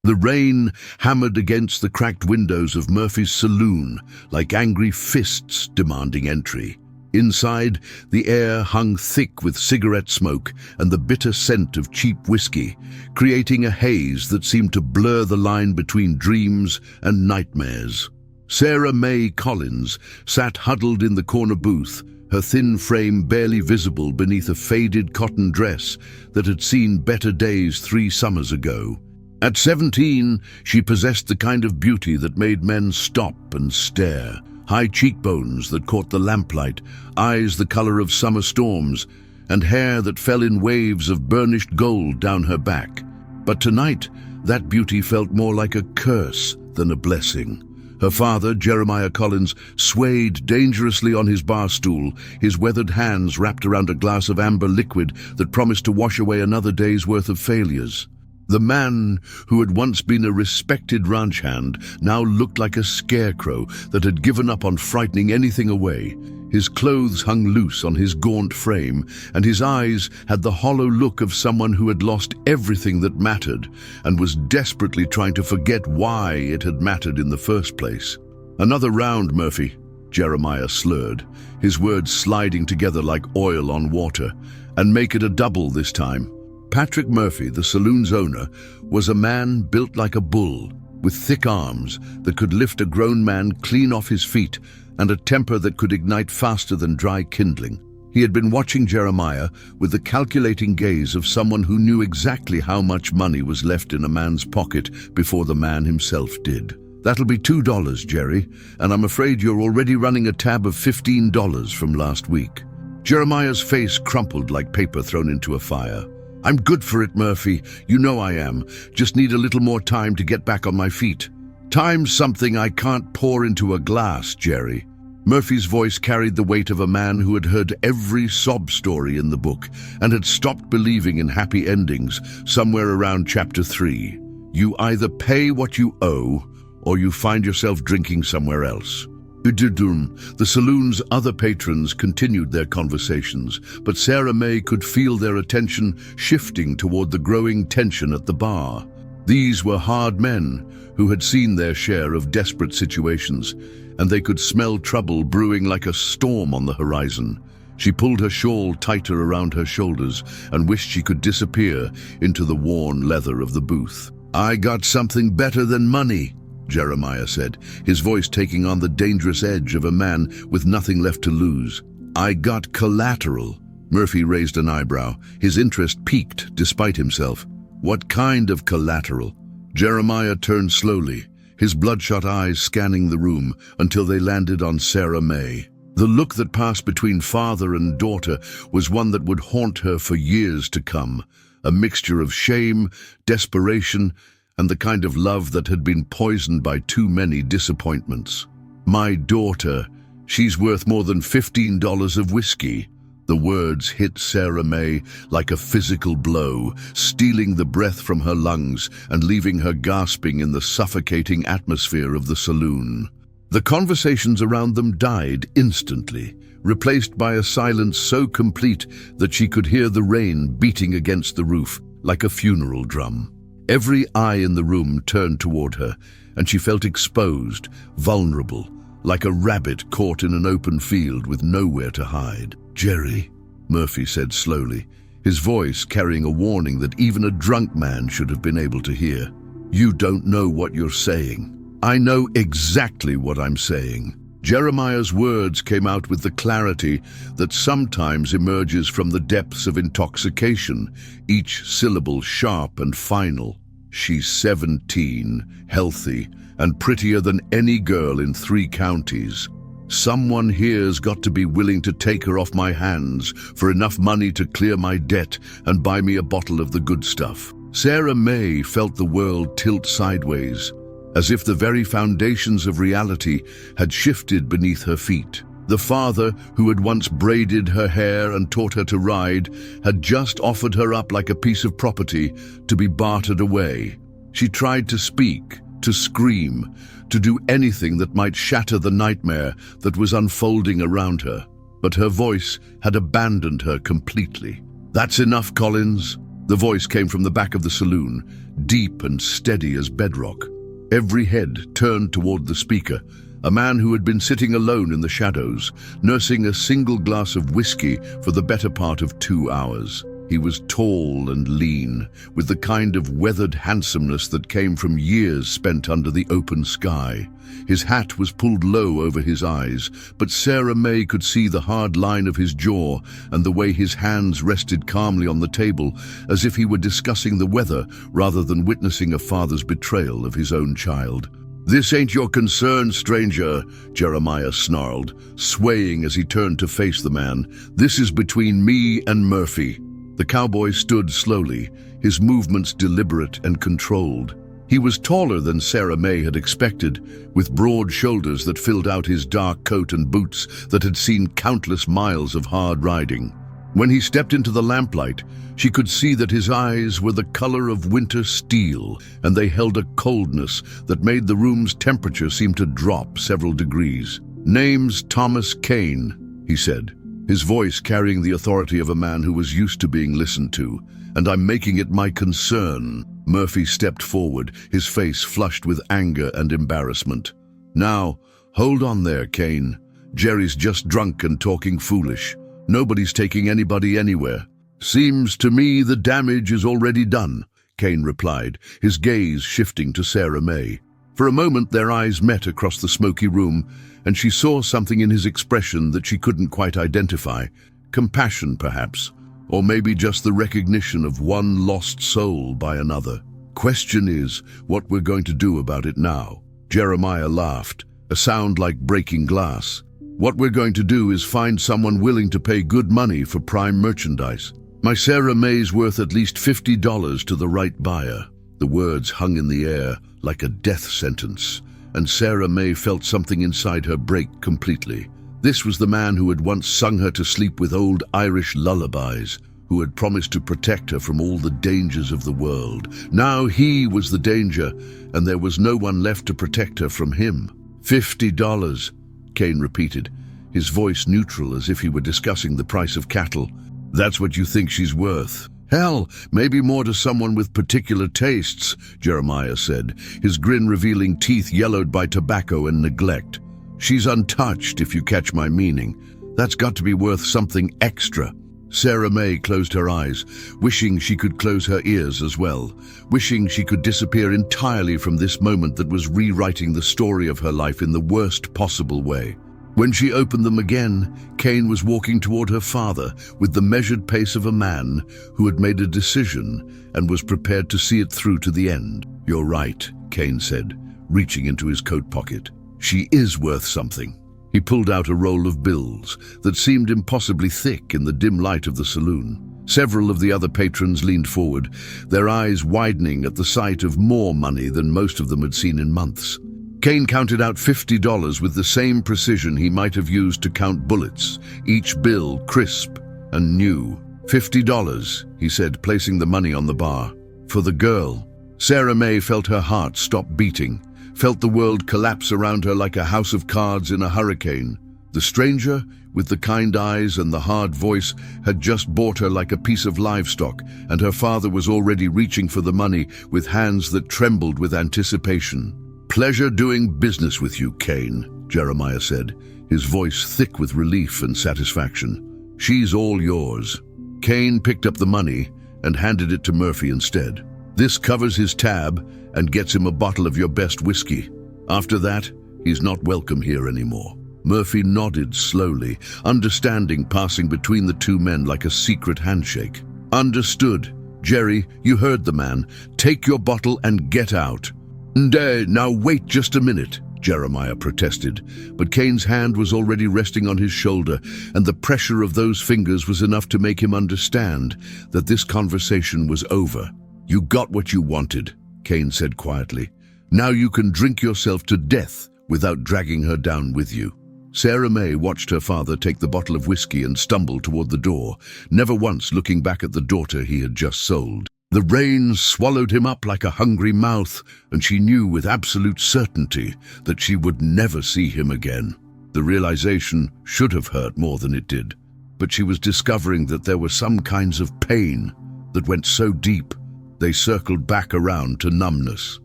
The rain hammered against the cracked windows of Murphy's saloon like angry fists demanding entry. Inside, the air hung thick with cigarette smoke and the bitter scent of cheap whiskey, creating a haze that seemed to blur the line between dreams and nightmares. Sarah May Collins sat huddled in the corner booth, her thin frame barely visible beneath a faded cotton dress that had seen better days 3 summers ago. At 17, she possessed the kind of beauty that made men stop and stare. High cheekbones that caught the lamplight, eyes the color of summer storms, and hair that fell in waves of burnished gold down her back. But tonight, that beauty felt more like a curse than a blessing. Her father, Jeremiah Collins, swayed dangerously on his bar stool, his weathered hands wrapped around a glass of amber liquid that promised to wash away another day's worth of failures. The man who had once been a respected ranch hand now looked like a scarecrow that had given up on frightening anything away. His clothes hung loose on his gaunt frame, and his eyes had the hollow look of someone who had lost everything that mattered and was desperately trying to forget why it had mattered in the first place. "Another round, Murphy," Jeremiah slurred, his words sliding together like oil on water. "And make it a double this time." Patrick Murphy, the saloon's owner, was a man built like a bull, with thick arms that could lift a grown man clean off his feet and a temper that could ignite faster than dry kindling. He had been watching Jeremiah with the calculating gaze of someone who knew exactly how much money was left in a man's pocket before the man himself did. "That'll be $2, Jerry, and I'm afraid you're already running a tab of $15 from last week." Jeremiah's face crumpled like paper thrown into a fire. "I'm good for it, Murphy. You know I am. Just need a little more time to get back on my feet." "Time's something I can't pour into a glass, Jerry." Murphy's voice carried the weight of a man who had heard every sob story in the book and had stopped believing in happy endings somewhere around chapter 3. "You either pay what you owe or you find yourself drinking somewhere else." The saloon's other patrons continued their conversations, but Sarah May could feel their attention shifting toward the growing tension at the bar. These were hard men who had seen their share of desperate situations, and they could smell trouble brewing like a storm on the horizon. She pulled her shawl tighter around her shoulders and wished she could disappear into the worn leather of the booth. "I got something better than money," Jeremiah said, his voice taking on the dangerous edge of a man with nothing left to lose. "I got collateral." Murphy raised an eyebrow, his interest piqued despite himself. "What kind of collateral?" Jeremiah turned slowly, his bloodshot eyes scanning the room until they landed on Sarah May. The look that passed between father and daughter was one that would haunt her for years to come, a mixture of shame, desperation, and the kind of love that had been poisoned by too many disappointments. "My daughter, she's worth more than $15 of whiskey." The words hit Sarah May like a physical blow, stealing the breath from her lungs and leaving her gasping in the suffocating atmosphere of the saloon. The conversations around them died instantly, replaced by a silence so complete that she could hear the rain beating against the roof like a funeral drum. Every eye in the room turned toward her, and she felt exposed, vulnerable, like a rabbit caught in an open field with nowhere to hide. "Jerry," Murphy said slowly, his voice carrying a warning that even a drunk man should have been able to hear. "You don't know what you're saying." "I know exactly what I'm saying." Jeremiah's words came out with the clarity that sometimes emerges from the depths of intoxication, each syllable sharp and final. "She's 17, healthy, and prettier than any girl in 3 counties. Someone here's got to be willing to take her off my hands for enough money to clear my debt and buy me a bottle of the good stuff." Sarah May felt the world tilt sideways, as if the very foundations of reality had shifted beneath her feet. The father, who had once braided her hair and taught her to ride, had just offered her up like a piece of property to be bartered away. She tried to speak, to scream, to do anything that might shatter the nightmare that was unfolding around her, but her voice had abandoned her completely. "That's enough, Collins," The voice came from the back of the saloon, deep and steady as bedrock. Every head turned toward the speaker, a man who had been sitting alone in the shadows, nursing a single glass of whiskey for the better part of 2 hours. He was tall and lean, with the kind of weathered handsomeness that came from years spent under the open sky. His hat was pulled low over his eyes, but Sarah May could see the hard line of his jaw and the way his hands rested calmly on the table, as if he were discussing the weather rather than witnessing a father's betrayal of his own child. "This ain't your concern, stranger," Jeremiah snarled, swaying as he turned to face the man. "This is between me and Murphy." The cowboy stood slowly, his movements deliberate and controlled. He was taller than Sarah May had expected, with broad shoulders that filled out his dark coat and boots that had seen countless miles of hard riding. When he stepped into the lamplight, she could see that his eyes were the color of winter steel, and they held a coldness that made the room's temperature seem to drop several degrees. "Name's Thomas Kane," he said, his voice carrying the authority of a man who was used to being listened to, "and I'm making it my concern." Murphy stepped forward, his face flushed with anger and embarrassment. "Now, hold on there, Kane. Jerry's just drunk and talking foolish. Nobody's taking anybody anywhere." "Seems to me the damage is already done," Kane replied, his gaze shifting to Sarah May. For a moment their eyes met across the smoky room, and she saw something in his expression that she couldn't quite identify. Compassion, perhaps, or maybe just the recognition of one lost soul by another. "Question is what we're going to do about it now." Jeremiah laughed, a sound like breaking glass. "What we're going to do is find someone willing to pay good money for prime merchandise. My Sarah May's worth at least $50 to the right buyer." The words hung in the air like a death sentence, and Sarah May felt something inside her break completely. This was the man who had once sung her to sleep with old Irish lullabies, who had promised to protect her from all the dangers of the world. Now he was the danger, and there was no one left to protect her from him. $50, Kane repeated, his voice neutral as if he were discussing the price of cattle. "That's what you think she's worth?" "Hell, maybe more to someone with particular tastes," Jeremiah said, his grin revealing teeth yellowed by tobacco and neglect. "She's untouched, if you catch my meaning. That's got to be worth something extra." Sarah May closed her eyes, wishing she could close her ears as well, wishing she could disappear entirely from this moment that was rewriting the story of her life in the worst possible way. When she opened them again, Kane was walking toward her father with the measured pace of a man who had made a decision and was prepared to see it through to the end. "You're right," Kane said, reaching into his coat pocket. "She is worth something." He pulled out a roll of bills that seemed impossibly thick in the dim light of the saloon. Several of the other patrons leaned forward, their eyes widening at the sight of more money than most of them had seen in months. Kane counted out $50 with the same precision he might have used to count bullets, each bill crisp and new. $50, he said, placing the money on the bar. "For the girl." Sarah May felt her heart stop beating, felt the world collapse around her like a house of cards in a hurricane. The stranger, with the kind eyes and the hard voice, had just bought her like a piece of livestock, and her father was already reaching for the money with hands that trembled with anticipation. "Pleasure doing business with you, Kane," Jeremiah said, his voice thick with relief and satisfaction. "She's all yours." Kane picked up the money and handed it to Murphy instead. "This covers his tab and gets him a bottle of your best whiskey. After that, he's not welcome here anymore." Murphy nodded slowly, understanding passing between the two men like a secret handshake. "Understood. Jerry, you heard the man. Take your bottle and get out." Now wait just a minute," Jeremiah protested, but Kane's hand was already resting on his shoulder, and the pressure of those fingers was enough to make him understand that this conversation was over. "You got what you wanted," Kane said quietly. "Now you can drink yourself to death without dragging her down with you." Sarah May watched her father take the bottle of whiskey and stumble toward the door, never once looking back at the daughter he had just sold. The rain swallowed him up like a hungry mouth, and she knew with absolute certainty that she would never see him again. The realization should have hurt more than it did, but she was discovering that there were some kinds of pain that went so deep, they circled back around to numbness.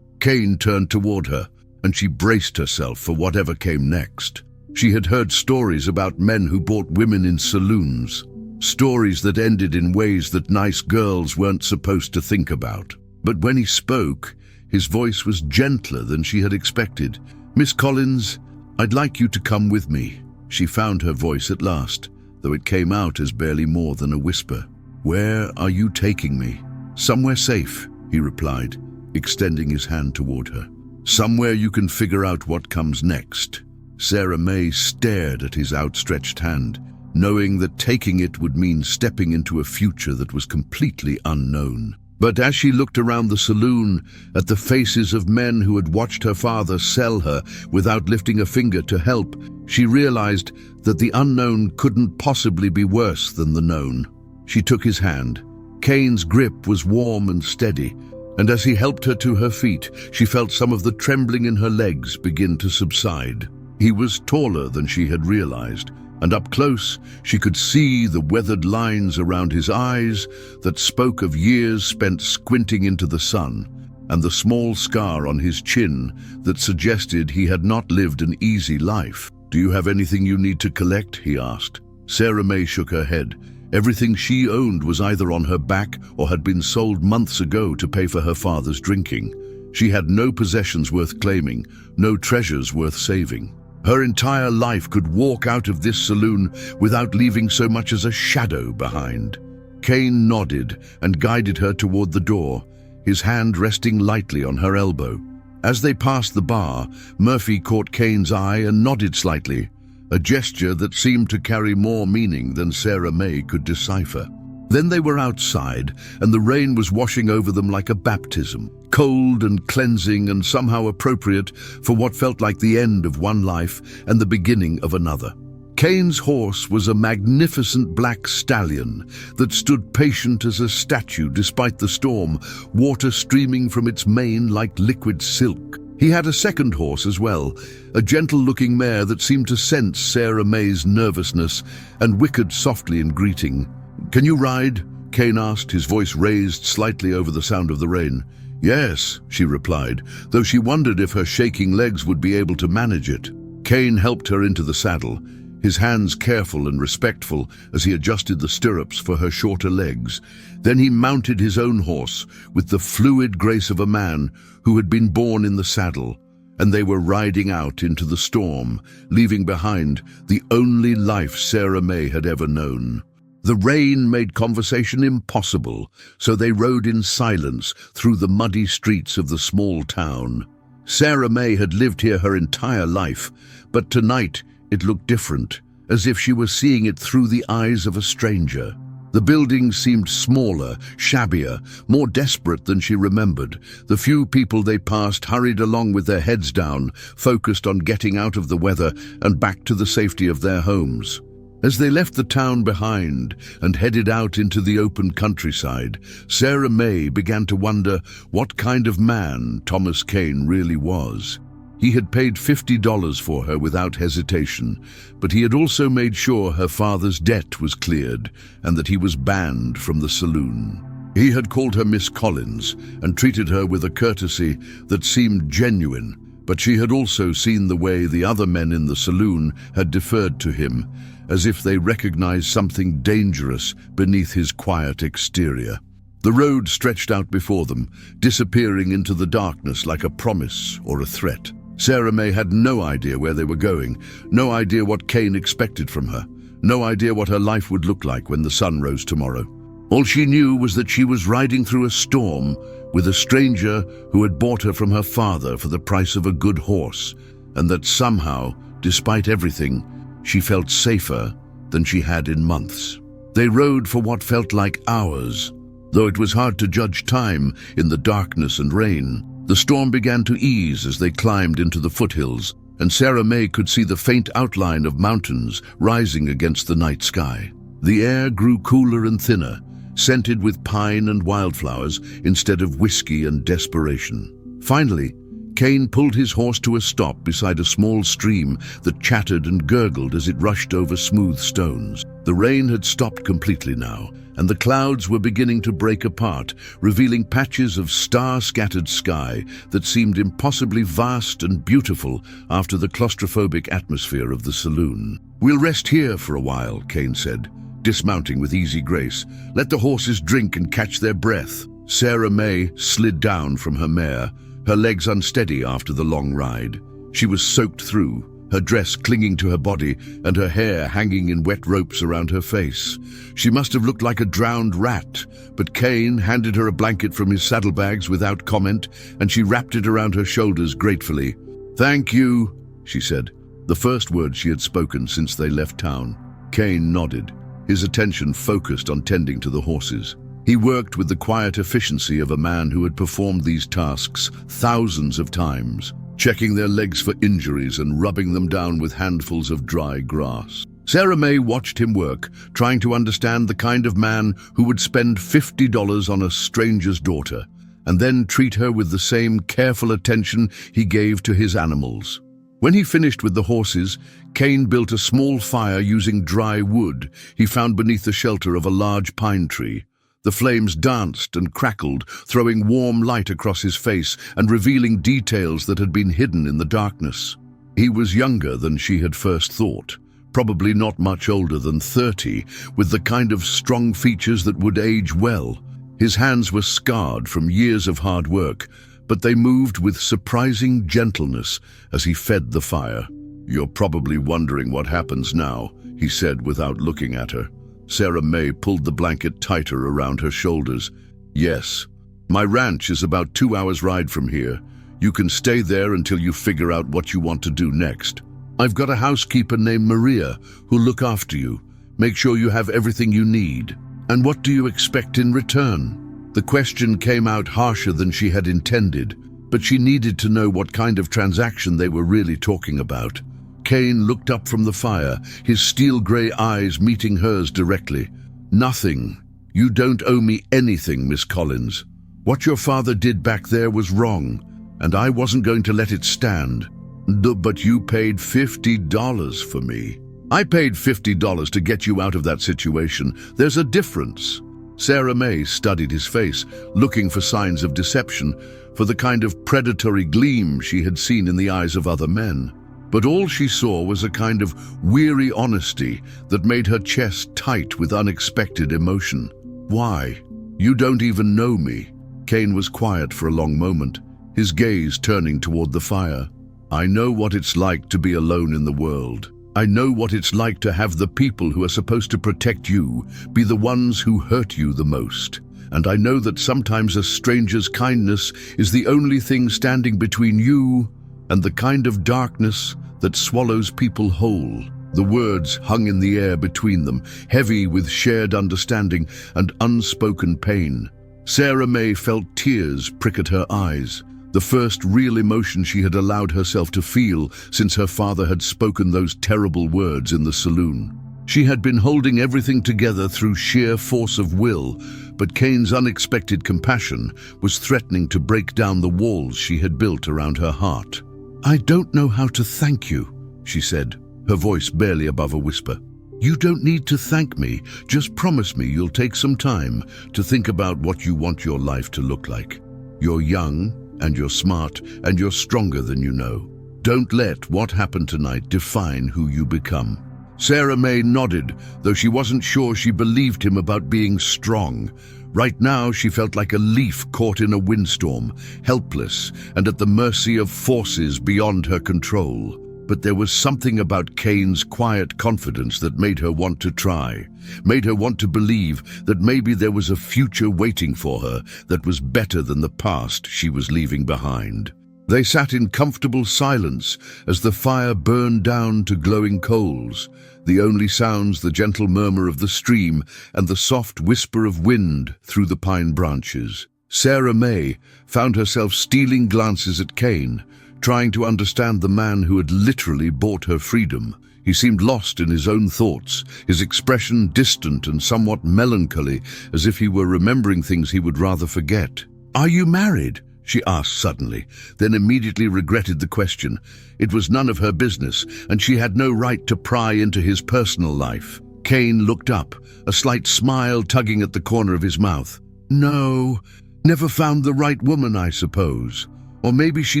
Kane turned toward her, and she braced herself for whatever came next. She had heard stories about men who bought women in saloons, stories that ended in ways that nice girls weren't supposed to think about. But when he spoke, his voice was gentler than she had expected. "Miss Collins, I'd like you to come with me." She found her voice at last, though it came out as barely more than a whisper. "Where are you taking me?" "Somewhere safe," he replied, extending his hand toward her. "Somewhere you can figure out what comes next." Sarah May stared at his outstretched hand, knowing that taking it would mean stepping into a future that was completely unknown. But as she looked around the saloon, at the faces of men who had watched her father sell her without lifting a finger to help, she realized that the unknown couldn't possibly be worse than the known. She took his hand. Kane's grip was warm and steady, and as he helped her to her feet, she felt some of the trembling in her legs begin to subside. He was taller than she had realized, and up close she could see the weathered lines around his eyes that spoke of years spent squinting into the sun, and the small scar on his chin that suggested he had not lived an easy life. "Do you have anything you need to collect?" he asked. Sarah May shook her head. Everything she owned was either on her back or had been sold months ago to pay for her father's drinking. She had no possessions worth claiming, no treasures worth saving. Her entire life could walk out of this saloon without leaving so much as a shadow behind. Kane nodded and guided her toward the door, his hand resting lightly on her elbow. As they passed the bar, Murphy caught Kane's eye and nodded slightly, a gesture that seemed to carry more meaning than Sarah May could decipher. Then they were outside, and the rain was washing over them like a baptism, cold and cleansing and somehow appropriate for what felt like the end of one life and the beginning of another. Kane's horse was a magnificent black stallion that stood patient as a statue despite the storm, water streaming from its mane like liquid silk. He had a second horse as well, a gentle-looking mare that seemed to sense Sarah May's nervousness and whickered softly in greeting. "Can you ride?" Kane asked, his voice raised slightly over the sound of the rain. "Yes," she replied, though she wondered if her shaking legs would be able to manage it. Kane helped her into the saddle, his hands careful and respectful as he adjusted the stirrups for her shorter legs. Then he mounted his own horse with the fluid grace of a man who had been born in the saddle, and they were riding out into the storm, leaving behind the only life Sarah May had ever known. The rain made conversation impossible, so they rode in silence through the muddy streets of the small town. Sarah May had lived here her entire life, but tonight it looked different, as if she was seeing it through the eyes of a stranger. The buildings seemed smaller, shabbier, more desperate than she remembered. The few people they passed hurried along with their heads down, focused on getting out of the weather and back to the safety of their homes. As they left the town behind and headed out into the open countryside, Sarah May began to wonder what kind of man Thomas Kane really was. He had paid $50 for her without hesitation, but he had also made sure her father's debt was cleared and that he was banned from the saloon. He had called her Miss Collins and treated her with a courtesy that seemed genuine, but she had also seen the way the other men in the saloon had deferred to him, as if they recognized something dangerous beneath his quiet exterior. The road stretched out before them, disappearing into the darkness like a promise or a threat. Sarah May had no idea where they were going, no idea what Kane expected from her, no idea what her life would look like when the sun rose tomorrow. All she knew was that she was riding through a storm with a stranger who had bought her from her father for the price of a good horse, and that somehow, despite everything, she felt safer than she had in months. They rode for what felt like hours, though it was hard to judge time in the darkness and rain. The storm began to ease as they climbed into the foothills, and Sarah May could see the faint outline of mountains rising against the night sky. The air grew cooler and thinner, scented with pine and wildflowers instead of whiskey and desperation. Finally, Kane pulled his horse to a stop beside a small stream that chattered and gurgled as it rushed over smooth stones. The rain had stopped completely now, and the clouds were beginning to break apart, revealing patches of star-scattered sky that seemed impossibly vast and beautiful after the claustrophobic atmosphere of the saloon. "We'll rest here for a while," Kane said, dismounting with easy grace. "Let the horses drink and catch their breath." Sarah May slid down from her mare, her legs unsteady after the long ride. She was soaked through, her dress clinging to her body and her hair hanging in wet ropes around her face. She must have looked like a drowned rat, but Kane handed her a blanket from his saddlebags without comment, and she wrapped it around her shoulders gratefully. "Thank you," she said, the first word she had spoken since they left town. Kane nodded, his attention focused on tending to the horses. He worked with the quiet efficiency of a man who had performed these tasks thousands of times, checking their legs for injuries and rubbing them down with handfuls of dry grass. Sarah May watched him work, trying to understand the kind of man who would spend $50 on a stranger's daughter, and then treat her with the same careful attention he gave to his animals. When he finished with the horses, Kane built a small fire using dry wood he found beneath the shelter of a large pine tree. The flames danced and crackled, throwing warm light across his face and revealing details that had been hidden in the darkness. He was younger than she had first thought, probably not much older than 30, with the kind of strong features that would age well. His hands were scarred from years of hard work, but they moved with surprising gentleness as he fed the fire. "You're probably wondering what happens now," he said without looking at her. Sarah May pulled the blanket tighter around her shoulders. "Yes. My ranch is about 2 hours' ride from here. You can stay there until you figure out what you want to do next. I've got a housekeeper named Maria who'll look after you. Make sure you have everything you need. And what do you expect in return?" The question came out harsher than she had intended, but she needed to know what kind of transaction they were really talking about. Kane looked up from the fire, his steel-gray eyes meeting hers directly. "Nothing. You don't owe me anything, Miss Collins. What your father did back there was wrong, and I wasn't going to let it stand. But you paid $50 for me." "I paid $50 to get you out of that situation. There's a difference." Sarah May studied his face, looking for signs of deception, for the kind of predatory gleam she had seen in the eyes of other men. But all she saw was a kind of weary honesty that made her chest tight with unexpected emotion. "Why? You don't even know me." Kane was quiet for a long moment, his gaze turning toward the fire. "I know what it's like to be alone in the world. I know what it's like to have the people who are supposed to protect you be the ones who hurt you the most. And I know that sometimes a stranger's kindness is the only thing standing between you and the kind of darkness that swallows people whole." The words hung in the air between them, heavy with shared understanding and unspoken pain. Sarah May felt tears prick at her eyes, the first real emotion she had allowed herself to feel since her father had spoken those terrible words in the saloon. She had been holding everything together through sheer force of will, but Kane's unexpected compassion was threatening to break down the walls she had built around her heart. "I don't know how to thank you," she said, her voice barely above a whisper. "You don't need to thank me. Just promise me you'll take some time to think about what you want your life to look like. You're young, and you're smart, and you're stronger than you know. Don't let what happened tonight define who you become." Sarah May nodded, though she wasn't sure she believed him about being strong. Right now, she felt like a leaf caught in a windstorm, helpless and at the mercy of forces beyond her control. But there was something about Kane's quiet confidence that made her want to try, made her want to believe that maybe there was a future waiting for her that was better than the past she was leaving behind. They sat in comfortable silence as the fire burned down to glowing coals, the only sounds the gentle murmur of the stream and the soft whisper of wind through the pine branches. Sarah May found herself stealing glances at Kane, trying to understand the man who had literally bought her freedom. He seemed lost in his own thoughts, his expression distant and somewhat melancholy, as if he were remembering things he would rather forget. "Are you married?" she asked suddenly, then immediately regretted the question. It was none of her business, and she had no right to pry into his personal life. Kane looked up, a slight smile tugging at the corner of his mouth. No, never found the right woman, I suppose. Or maybe she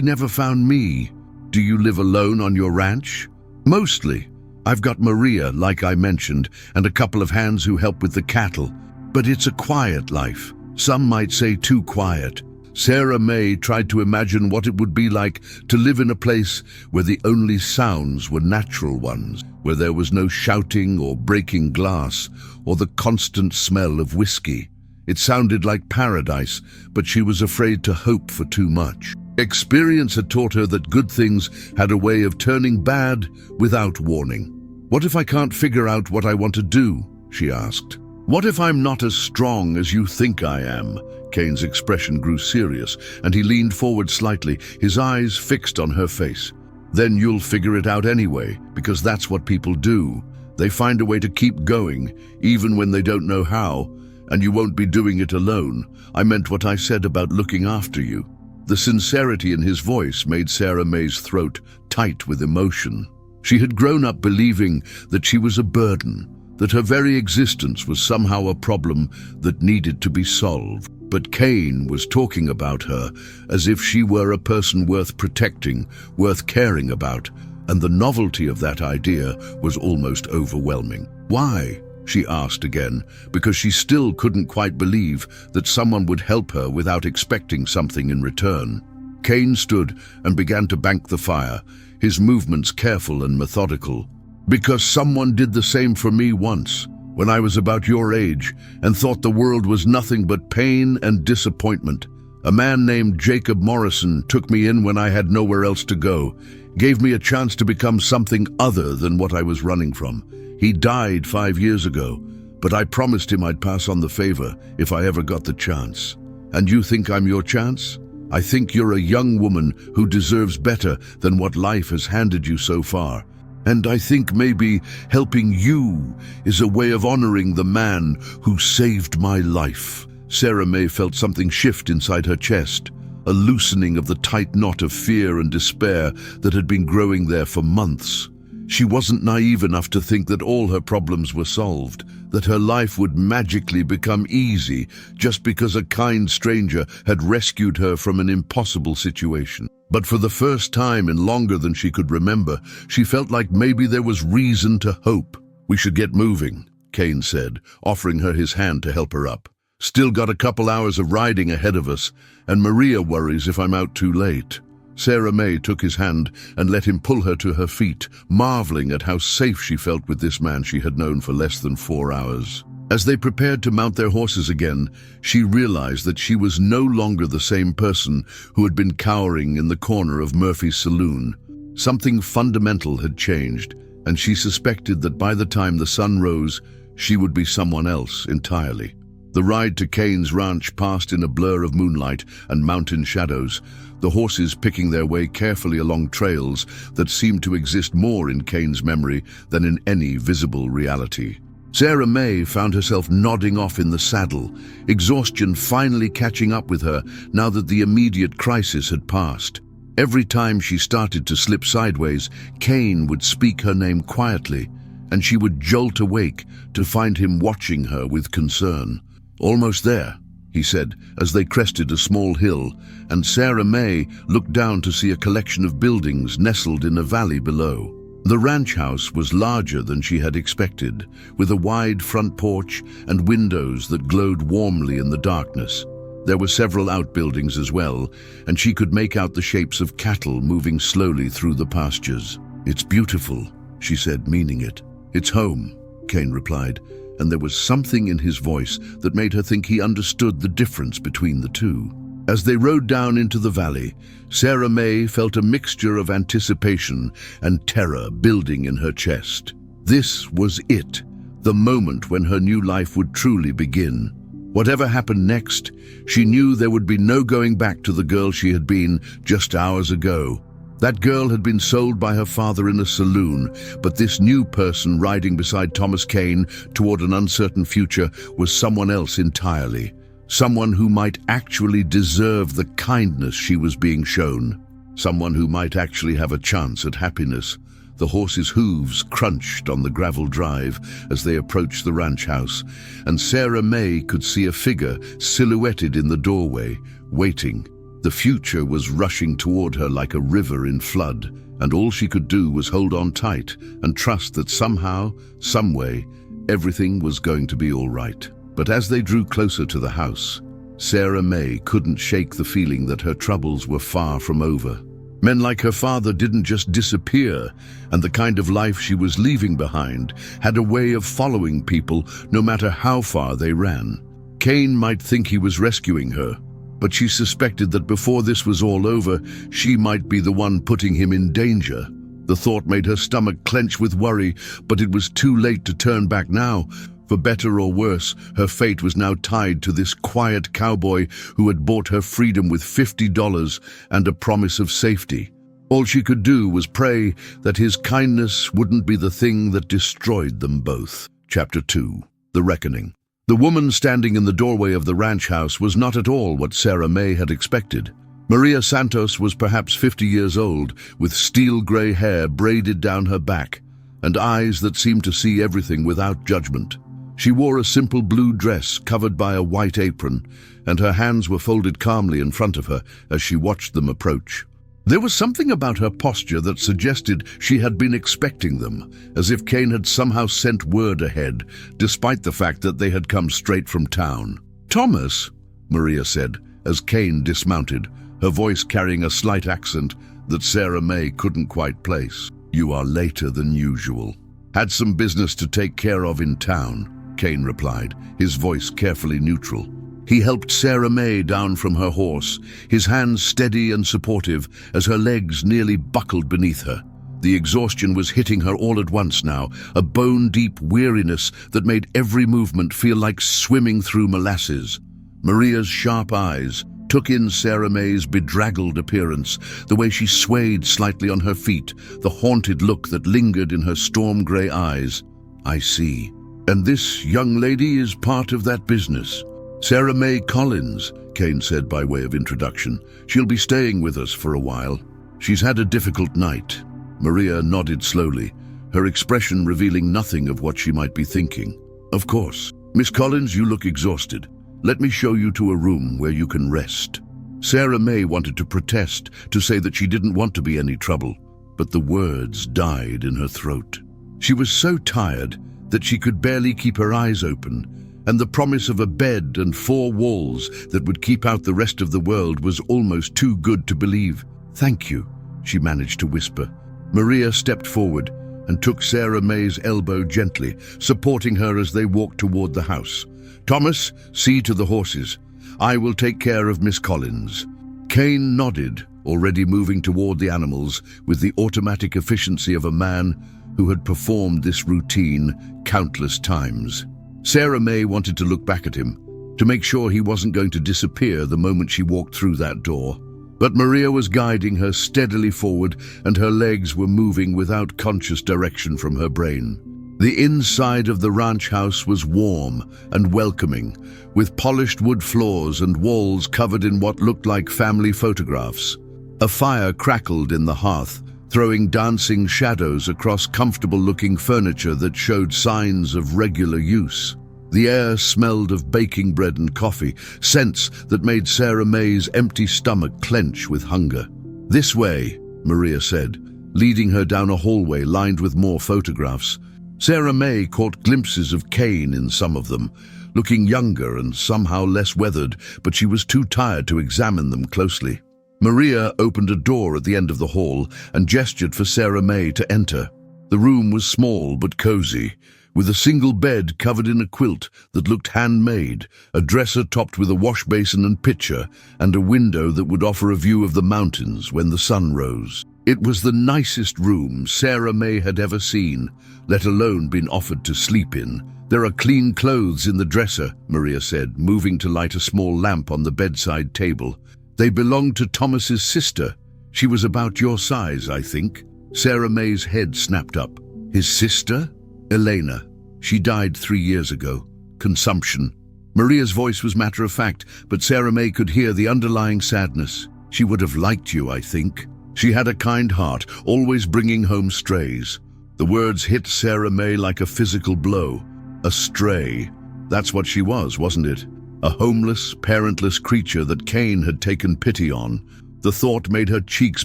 never found me. Do you live alone on your ranch? Mostly. I've got Maria, like I mentioned, and a couple of hands who help with the cattle. But it's a quiet life. Some might say too quiet. Sarah May tried to imagine what it would be like to live in a place where the only sounds were natural ones, where there was no shouting or breaking glass, or the constant smell of whiskey. It sounded like paradise, but she was afraid to hope for too much. Experience had taught her that good things had a way of turning bad without warning. What if I can't figure out what I want to do? She asked. What if I'm not as strong as you think I am? Kane's expression grew serious, and he leaned forward slightly, his eyes fixed on her face. Then you'll figure it out anyway, because that's what people do. They find a way to keep going, even when they don't know how, and you won't be doing it alone. I meant what I said about looking after you. The sincerity in his voice made Sarah May's throat tight with emotion. She had grown up believing that she was a burden, that her very existence was somehow a problem that needed to be solved. But Kane was talking about her as if she were a person worth protecting, worth caring about, and the novelty of that idea was almost overwhelming. Why? She asked again, because she still couldn't quite believe that someone would help her without expecting something in return. Kane stood and began to bank the fire, his movements careful and methodical. Because someone did the same for me once, when I was about your age, and thought the world was nothing but pain and disappointment. A man named Jacob Morrison took me in when I had nowhere else to go, gave me a chance to become something other than what I was running from. He died 5 years ago, but I promised him I'd pass on the favor if I ever got the chance. And you think I'm your chance? I think you're a young woman who deserves better than what life has handed you so far. And I think maybe helping you is a way of honoring the man who saved my life. Sarah May felt something shift inside her chest, a loosening of the tight knot of fear and despair that had been growing there for months. She wasn't naive enough to think that all her problems were solved, that her life would magically become easy just because a kind stranger had rescued her from an impossible situation. But for the first time in longer than she could remember, she felt like maybe there was reason to hope. We should get moving, Kane said, offering her his hand to help her up. Still got a couple hours of riding ahead of us, and Maria worries if I'm out too late. Sarah May took his hand and let him pull her to her feet, marveling at how safe she felt with this man she had known for less than 4 hours. As they prepared to mount their horses again, she realized that she was no longer the same person who had been cowering in the corner of Murphy's saloon. Something fundamental had changed, and she suspected that by the time the sun rose, she would be someone else entirely. The ride to Kane's ranch passed in a blur of moonlight and mountain shadows, the horses picking their way carefully along trails that seemed to exist more in Kane's memory than in any visible reality. Sarah May found herself nodding off in the saddle, exhaustion finally catching up with her now that the immediate crisis had passed. Every time she started to slip sideways, Kane would speak her name quietly, and she would jolt awake to find him watching her with concern. "Almost there," he said, as they crested a small hill, and Sarah May looked down to see a collection of buildings nestled in a valley below. The ranch house was larger than she had expected, with a wide front porch and windows that glowed warmly in the darkness. There were several outbuildings as well, and she could make out the shapes of cattle moving slowly through the pastures. "It's beautiful," she said, meaning it. "It's home," Kane replied, and there was something in his voice that made her think he understood the difference between the two. As they rode down into the valley, Sarah May felt a mixture of anticipation and terror building in her chest. This was it, the moment when her new life would truly begin. Whatever happened next, she knew there would be no going back to the girl she had been just hours ago. That girl had been sold by her father in a saloon, but this new person riding beside Thomas Kane toward an uncertain future was someone else entirely. Someone who might actually deserve the kindness she was being shown. Someone who might actually have a chance at happiness. The horses' hooves crunched on the gravel drive as they approached the ranch house, and Sarah May could see a figure silhouetted in the doorway, waiting. The future was rushing toward her like a river in flood, and all she could do was hold on tight and trust that somehow, someway, everything was going to be all right. But as they drew closer to the house, Sarah May couldn't shake the feeling that her troubles were far from over. Men like her father didn't just disappear, and the kind of life she was leaving behind had a way of following people no matter how far they ran. Kane might think he was rescuing her, but she suspected that before this was all over, she might be the one putting him in danger. The thought made her stomach clench with worry, but it was too late to turn back now. For better or worse, her fate was now tied to this quiet cowboy who had bought her freedom with $50 and a promise of safety. All she could do was pray that his kindness wouldn't be the thing that destroyed them both. Chapter 2. The Reckoning. The woman standing in the doorway of the ranch house was not at all what Sarah May had expected. Maria Santos was perhaps 50 years old, with steel-gray hair braided down her back, and eyes that seemed to see everything without judgment. She wore a simple blue dress covered by a white apron, and her hands were folded calmly in front of her as she watched them approach. There was something about her posture that suggested she had been expecting them, as if Kane had somehow sent word ahead, despite the fact that they had come straight from town. "Thomas," Maria said, as Kane dismounted, her voice carrying a slight accent that Sarah May couldn't quite place. "You are later than usual." "Had some business to take care of in town," Kane replied, his voice carefully neutral. He helped Sarah May down from her horse, his hands steady and supportive as her legs nearly buckled beneath her. The exhaustion was hitting her all at once now, a bone-deep weariness that made every movement feel like swimming through molasses. Maria's sharp eyes took in Sarah May's bedraggled appearance, the way she swayed slightly on her feet, the haunted look that lingered in her storm-gray eyes. "I see. And this young lady is part of that business." "Sarah May Collins," Kane said by way of introduction. "She'll be staying with us for a while. She's had a difficult night." Maria nodded slowly, her expression revealing nothing of what she might be thinking. "Of course. Miss Collins, you look exhausted. Let me show you to a room where you can rest." Sarah May wanted to protest, to say that she didn't want to be any trouble, but the words died in her throat. She was so tired that she could barely keep her eyes open, and the promise of a bed and 4 walls that would keep out the rest of the world was almost too good to believe. "Thank you," she managed to whisper. Maria stepped forward and took Sarah May's elbow gently, supporting her as they walked toward the house. "Thomas, see to the horses. I will take care of Miss Collins." Kane nodded, already moving toward the animals with the automatic efficiency of a man who had performed this routine countless times. Sarah May wanted to look back at him, to make sure he wasn't going to disappear the moment she walked through that door. But Maria was guiding her steadily forward, and her legs were moving without conscious direction from her brain. The inside of the ranch house was warm and welcoming, with polished wood floors and walls covered in what looked like family photographs. A fire crackled in the hearth, throwing dancing shadows across comfortable-looking furniture that showed signs of regular use. The air smelled of baking bread and coffee, scents that made Sarah May's empty stomach clench with hunger. "This way," Maria said, leading her down a hallway lined with more photographs. Sarah May caught glimpses of Kane in some of them, looking younger and somehow less weathered, but she was too tired to examine them closely. Maria opened a door at the end of the hall and gestured for Sarah May to enter. The room was small but cozy, with a single bed covered in a quilt that looked handmade, a dresser topped with a wash basin and pitcher, and a window that would offer a view of the mountains when the sun rose. It was the nicest room Sarah May had ever seen, let alone been offered to sleep in. "There are clean clothes in the dresser," Maria said, moving to light a small lamp on the bedside table. "They belonged to Thomas's sister. She was about your size, I think." Sarah May's head snapped up. "His sister?" "Elena. She died 3 years ago. Consumption." Maria's voice was matter-of-fact, but Sarah May could hear the underlying sadness. "She would have liked you, I think." She had a kind heart, always bringing home strays. The words hit Sarah May like a physical blow. A stray. That's what she was, wasn't it? A homeless, parentless creature that Cain had taken pity on. The thought made her cheeks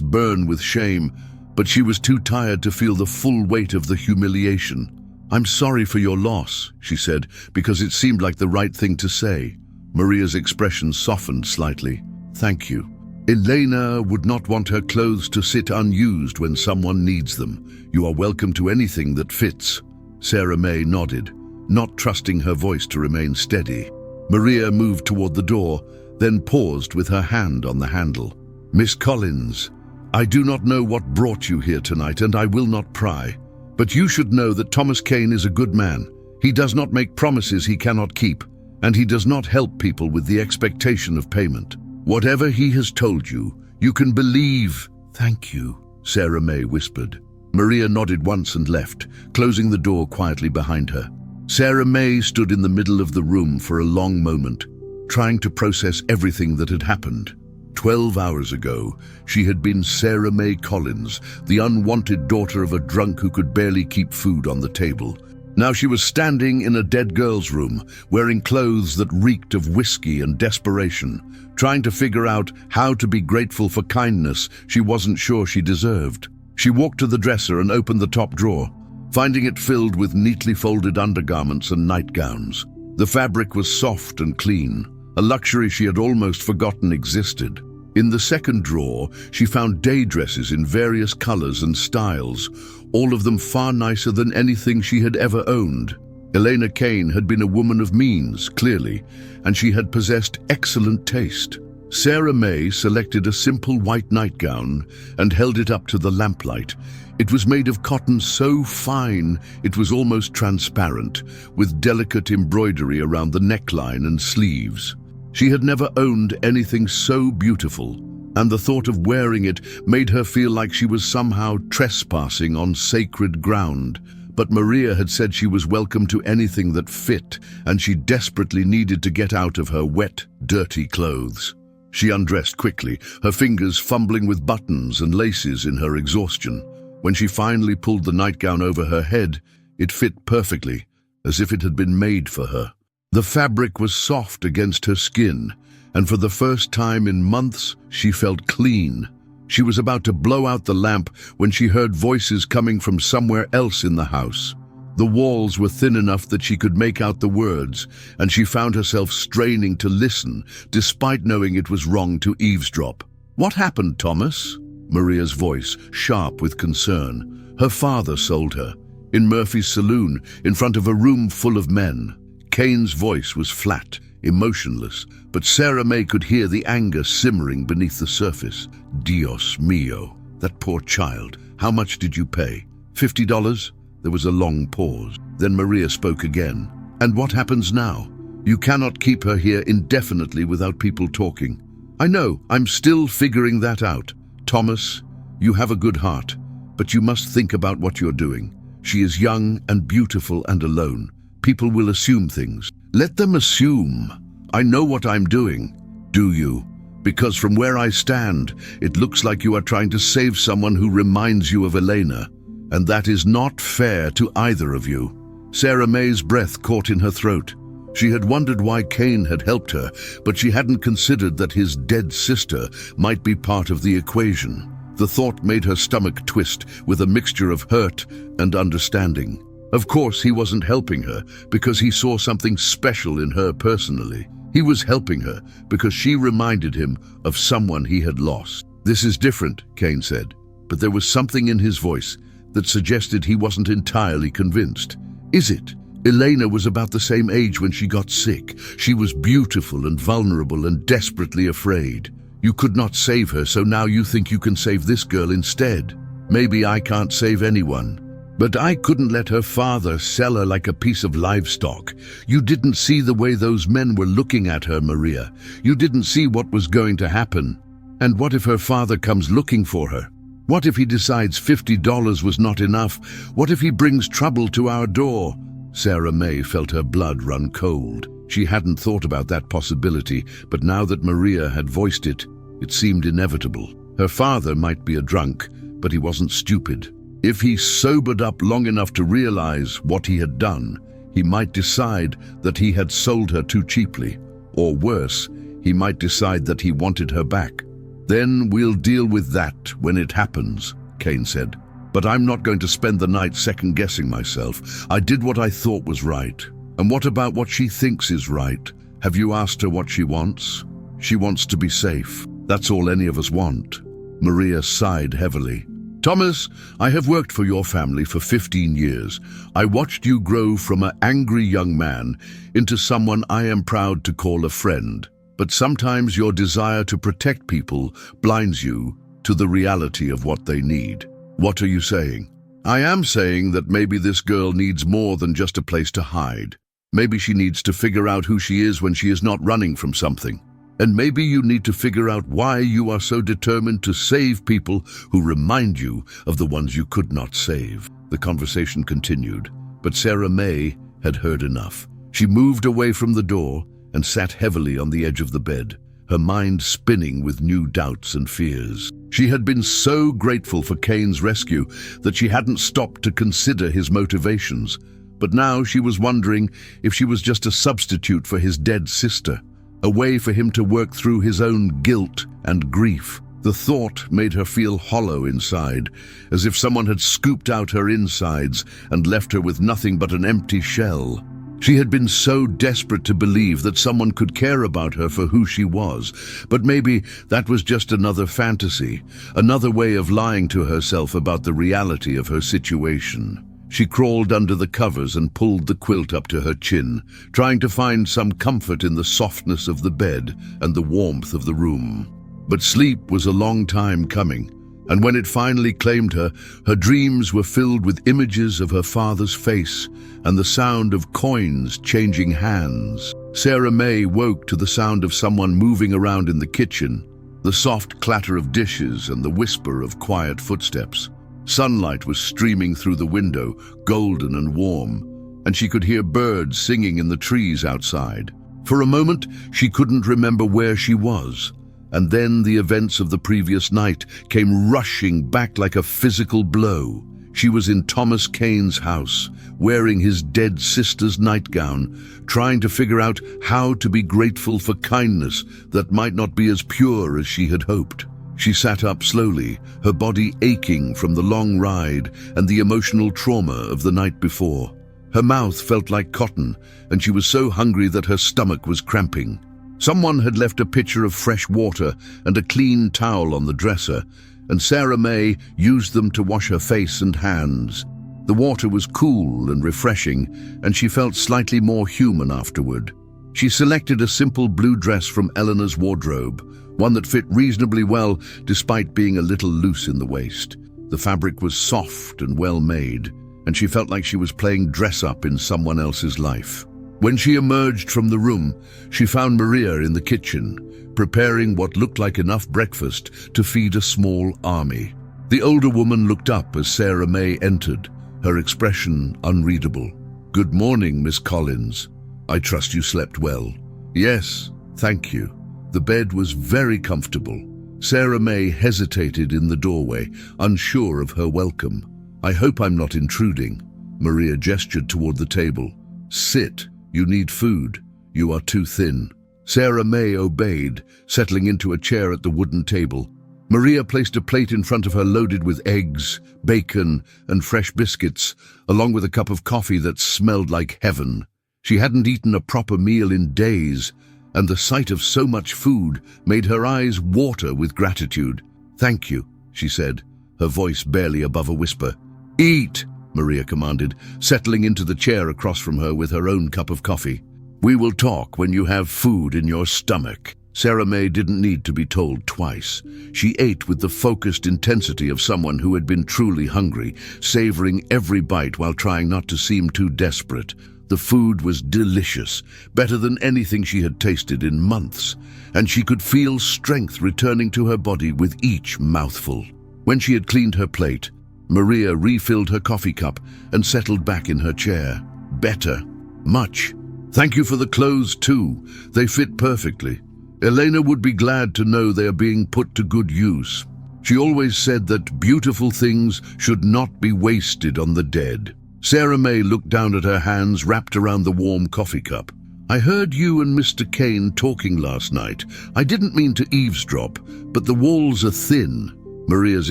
burn with shame, but she was too tired to feel the full weight of the humiliation. "I'm sorry for your loss," she said, because it seemed like the right thing to say. Maria's expression softened slightly. "Thank you. Elena would not want her clothes to sit unused when someone needs them. You are welcome to anything that fits." Sarah May nodded, not trusting her voice to remain steady. Maria moved toward the door, then paused with her hand on the handle. "Miss Collins, I do not know what brought you here tonight, and I will not pry. But you should know that Thomas Cain is a good man. He does not make promises he cannot keep, and he does not help people with the expectation of payment. Whatever he has told you, you can believe." "Thank you," Sarah May whispered. Maria nodded once and left, closing the door quietly behind her. Sarah May stood in the middle of the room for a long moment, trying to process everything that had happened. 12 hours ago, she had been Sarah May Collins, the unwanted daughter of a drunk who could barely keep food on the table. Now she was standing in a dead girl's room, wearing clothes that reeked of whiskey and desperation, trying to figure out how to be grateful for kindness she wasn't sure she deserved. She walked to the dresser and opened the top drawer, finding it filled with neatly folded undergarments and nightgowns. The fabric was soft and clean, a luxury she had almost forgotten existed. In the second drawer, she found day dresses in various colors and styles, all of them far nicer than anything she had ever owned. Elena Cain had been a woman of means, clearly, and she had possessed excellent taste. Sarah May selected a simple white nightgown and held it up to the lamplight. It was made of cotton so fine it was almost transparent, with delicate embroidery around the neckline and sleeves. She had never owned anything so beautiful, and the thought of wearing it made her feel like she was somehow trespassing on sacred ground. But Maria had said she was welcome to anything that fit, and she desperately needed to get out of her wet, dirty clothes. She undressed quickly, her fingers fumbling with buttons and laces in her exhaustion. When she finally pulled the nightgown over her head, it fit perfectly, as if it had been made for her. The fabric was soft against her skin, and for the first time in months, she felt clean. She was about to blow out the lamp when she heard voices coming from somewhere else in the house. The walls were thin enough that she could make out the words, and she found herself straining to listen, despite knowing it was wrong to eavesdrop. "What happened, Thomas?" Maria's voice, sharp with concern. Her father sold her, in Murphy's saloon, in front of a room full of men. Cain's voice was flat, emotionless, but Sarah May could hear the anger simmering beneath the surface. "Dios mío, that poor child. How much did you pay? $50? There was a long pause. Then Maria spoke again. "And what happens now? You cannot keep her here indefinitely without people talking." "I know, I'm still figuring that out. Thomas, you have a good heart, but you must think about what you're doing. She is young and beautiful and alone. People will assume things. Let them assume. I know what I'm doing." "Do you? Because from where I stand, it looks like you are trying to save someone who reminds you of Elena, and that is not fair to either of you." Sarah May's breath caught in her throat. She had wondered why Cain had helped her, but she hadn't considered that his dead sister might be part of the equation. The thought made her stomach twist with a mixture of hurt and understanding. Of course, he wasn't helping her because he saw something special in her personally. He was helping her because she reminded him of someone he had lost. "This is different," Cain said, but there was something in his voice that suggested he wasn't entirely convinced. "Is it? Elena was about the same age when she got sick. She was beautiful and vulnerable and desperately afraid. You could not save her, so now you think you can save this girl instead. Maybe I can't save anyone. But I couldn't let her father sell her like a piece of livestock. You didn't see the way those men were looking at her, Maria. You didn't see what was going to happen. And what if her father comes looking for her? What if he decides $50 was not enough? What if he brings trouble to our door?" Sarah May felt her blood run cold. She hadn't thought about that possibility, but now that Maria had voiced it, it seemed inevitable. Her father might be a drunk, but he wasn't stupid. If he sobered up long enough to realize what he had done, he might decide that he had sold her too cheaply. Or worse, he might decide that he wanted her back. "Then we'll deal with that when it happens," Kane said. "But I'm not going to spend the night second-guessing myself. I did what I thought was right. And what about what she thinks is right? Have you asked her what she wants?" "She wants to be safe. That's all any of us want." Maria sighed heavily. "Thomas, I have worked for your family for 15 years. I watched you grow from an angry young man into someone I am proud to call a friend. But sometimes your desire to protect people blinds you to the reality of what they need." "What are you saying?" "I am saying that maybe this girl needs more than just a place to hide. Maybe she needs to figure out who she is when she is not running from something. And maybe you need to figure out why you are so determined to save people who remind you of the ones you could not save." The conversation continued, but Sarah May had heard enough. She moved away from the door and sat heavily on the edge of the bed, her mind spinning with new doubts and fears. She had been so grateful for Kane's rescue that she hadn't stopped to consider his motivations, but now she was wondering if she was just a substitute for his dead sister. A way for him to work through his own guilt and grief. The thought made her feel hollow inside, as if someone had scooped out her insides and left her with nothing but an empty shell. She had been so desperate to believe that someone could care about her for who she was, but maybe that was just another fantasy, another way of lying to herself about the reality of her situation. She crawled under the covers and pulled the quilt up to her chin, trying to find some comfort in the softness of the bed and the warmth of the room. But sleep was a long time coming, and when it finally claimed her, her dreams were filled with images of her father's face and the sound of coins changing hands. Sarah May woke to the sound of someone moving around in the kitchen, the soft clatter of dishes and the whisper of quiet footsteps. Sunlight was streaming through the window, golden and warm, and she could hear birds singing in the trees outside. For a moment, she couldn't remember where she was, and then the events of the previous night came rushing back like a physical blow. She was in Thomas Kane's house, wearing his dead sister's nightgown, trying to figure out how to be grateful for kindness that might not be as pure as she had hoped. She sat up slowly, her body aching from the long ride and the emotional trauma of the night before. Her mouth felt like cotton, and she was so hungry that her stomach was cramping. Someone had left a pitcher of fresh water and a clean towel on the dresser, and Sarah May used them to wash her face and hands. The water was cool and refreshing, and she felt slightly more human afterward. She selected a simple blue dress from Eleanor's wardrobe, one that fit reasonably well despite being a little loose in the waist. The fabric was soft and well made, and she felt like she was playing dress-up in someone else's life. When she emerged from the room, she found Maria in the kitchen, preparing what looked like enough breakfast to feed a small army. The older woman looked up as Sarah May entered, her expression unreadable. "Good morning, Miss Collins. I trust you slept well." "Yes, thank you." The bed was very comfortable. Sarah May hesitated in the doorway, unsure of her welcome. "I hope I'm not intruding." Maria gestured toward the table. "Sit. You need food. You are too thin." Sarah May obeyed, settling into a chair at the wooden table. Maria placed a plate in front of her loaded with eggs, bacon, and fresh biscuits, along with a cup of coffee that smelled like heaven. She hadn't eaten a proper meal in days, and the sight of so much food made her eyes water with gratitude. "Thank you," she said, her voice barely above a whisper. "Eat," Maria commanded, settling into the chair across from her with her own cup of coffee. "We will talk when you have food in your stomach." Sarah May didn't need to be told twice. She ate with the focused intensity of someone who had been truly hungry, savoring every bite while trying not to seem too desperate. The food was delicious, better than anything she had tasted in months, and she could feel strength returning to her body with each mouthful. When she had cleaned her plate, Maria refilled her coffee cup and settled back in her chair. "Better. Much. Thank you for the clothes too. They fit perfectly. Elena would be glad to know they are being put to good use." She always said that beautiful things should not be wasted on the dead. Sarah May looked down at her hands wrapped around the warm coffee cup. I heard you and Mr. Kane talking last night. I didn't mean to eavesdrop, but the walls are thin. Maria's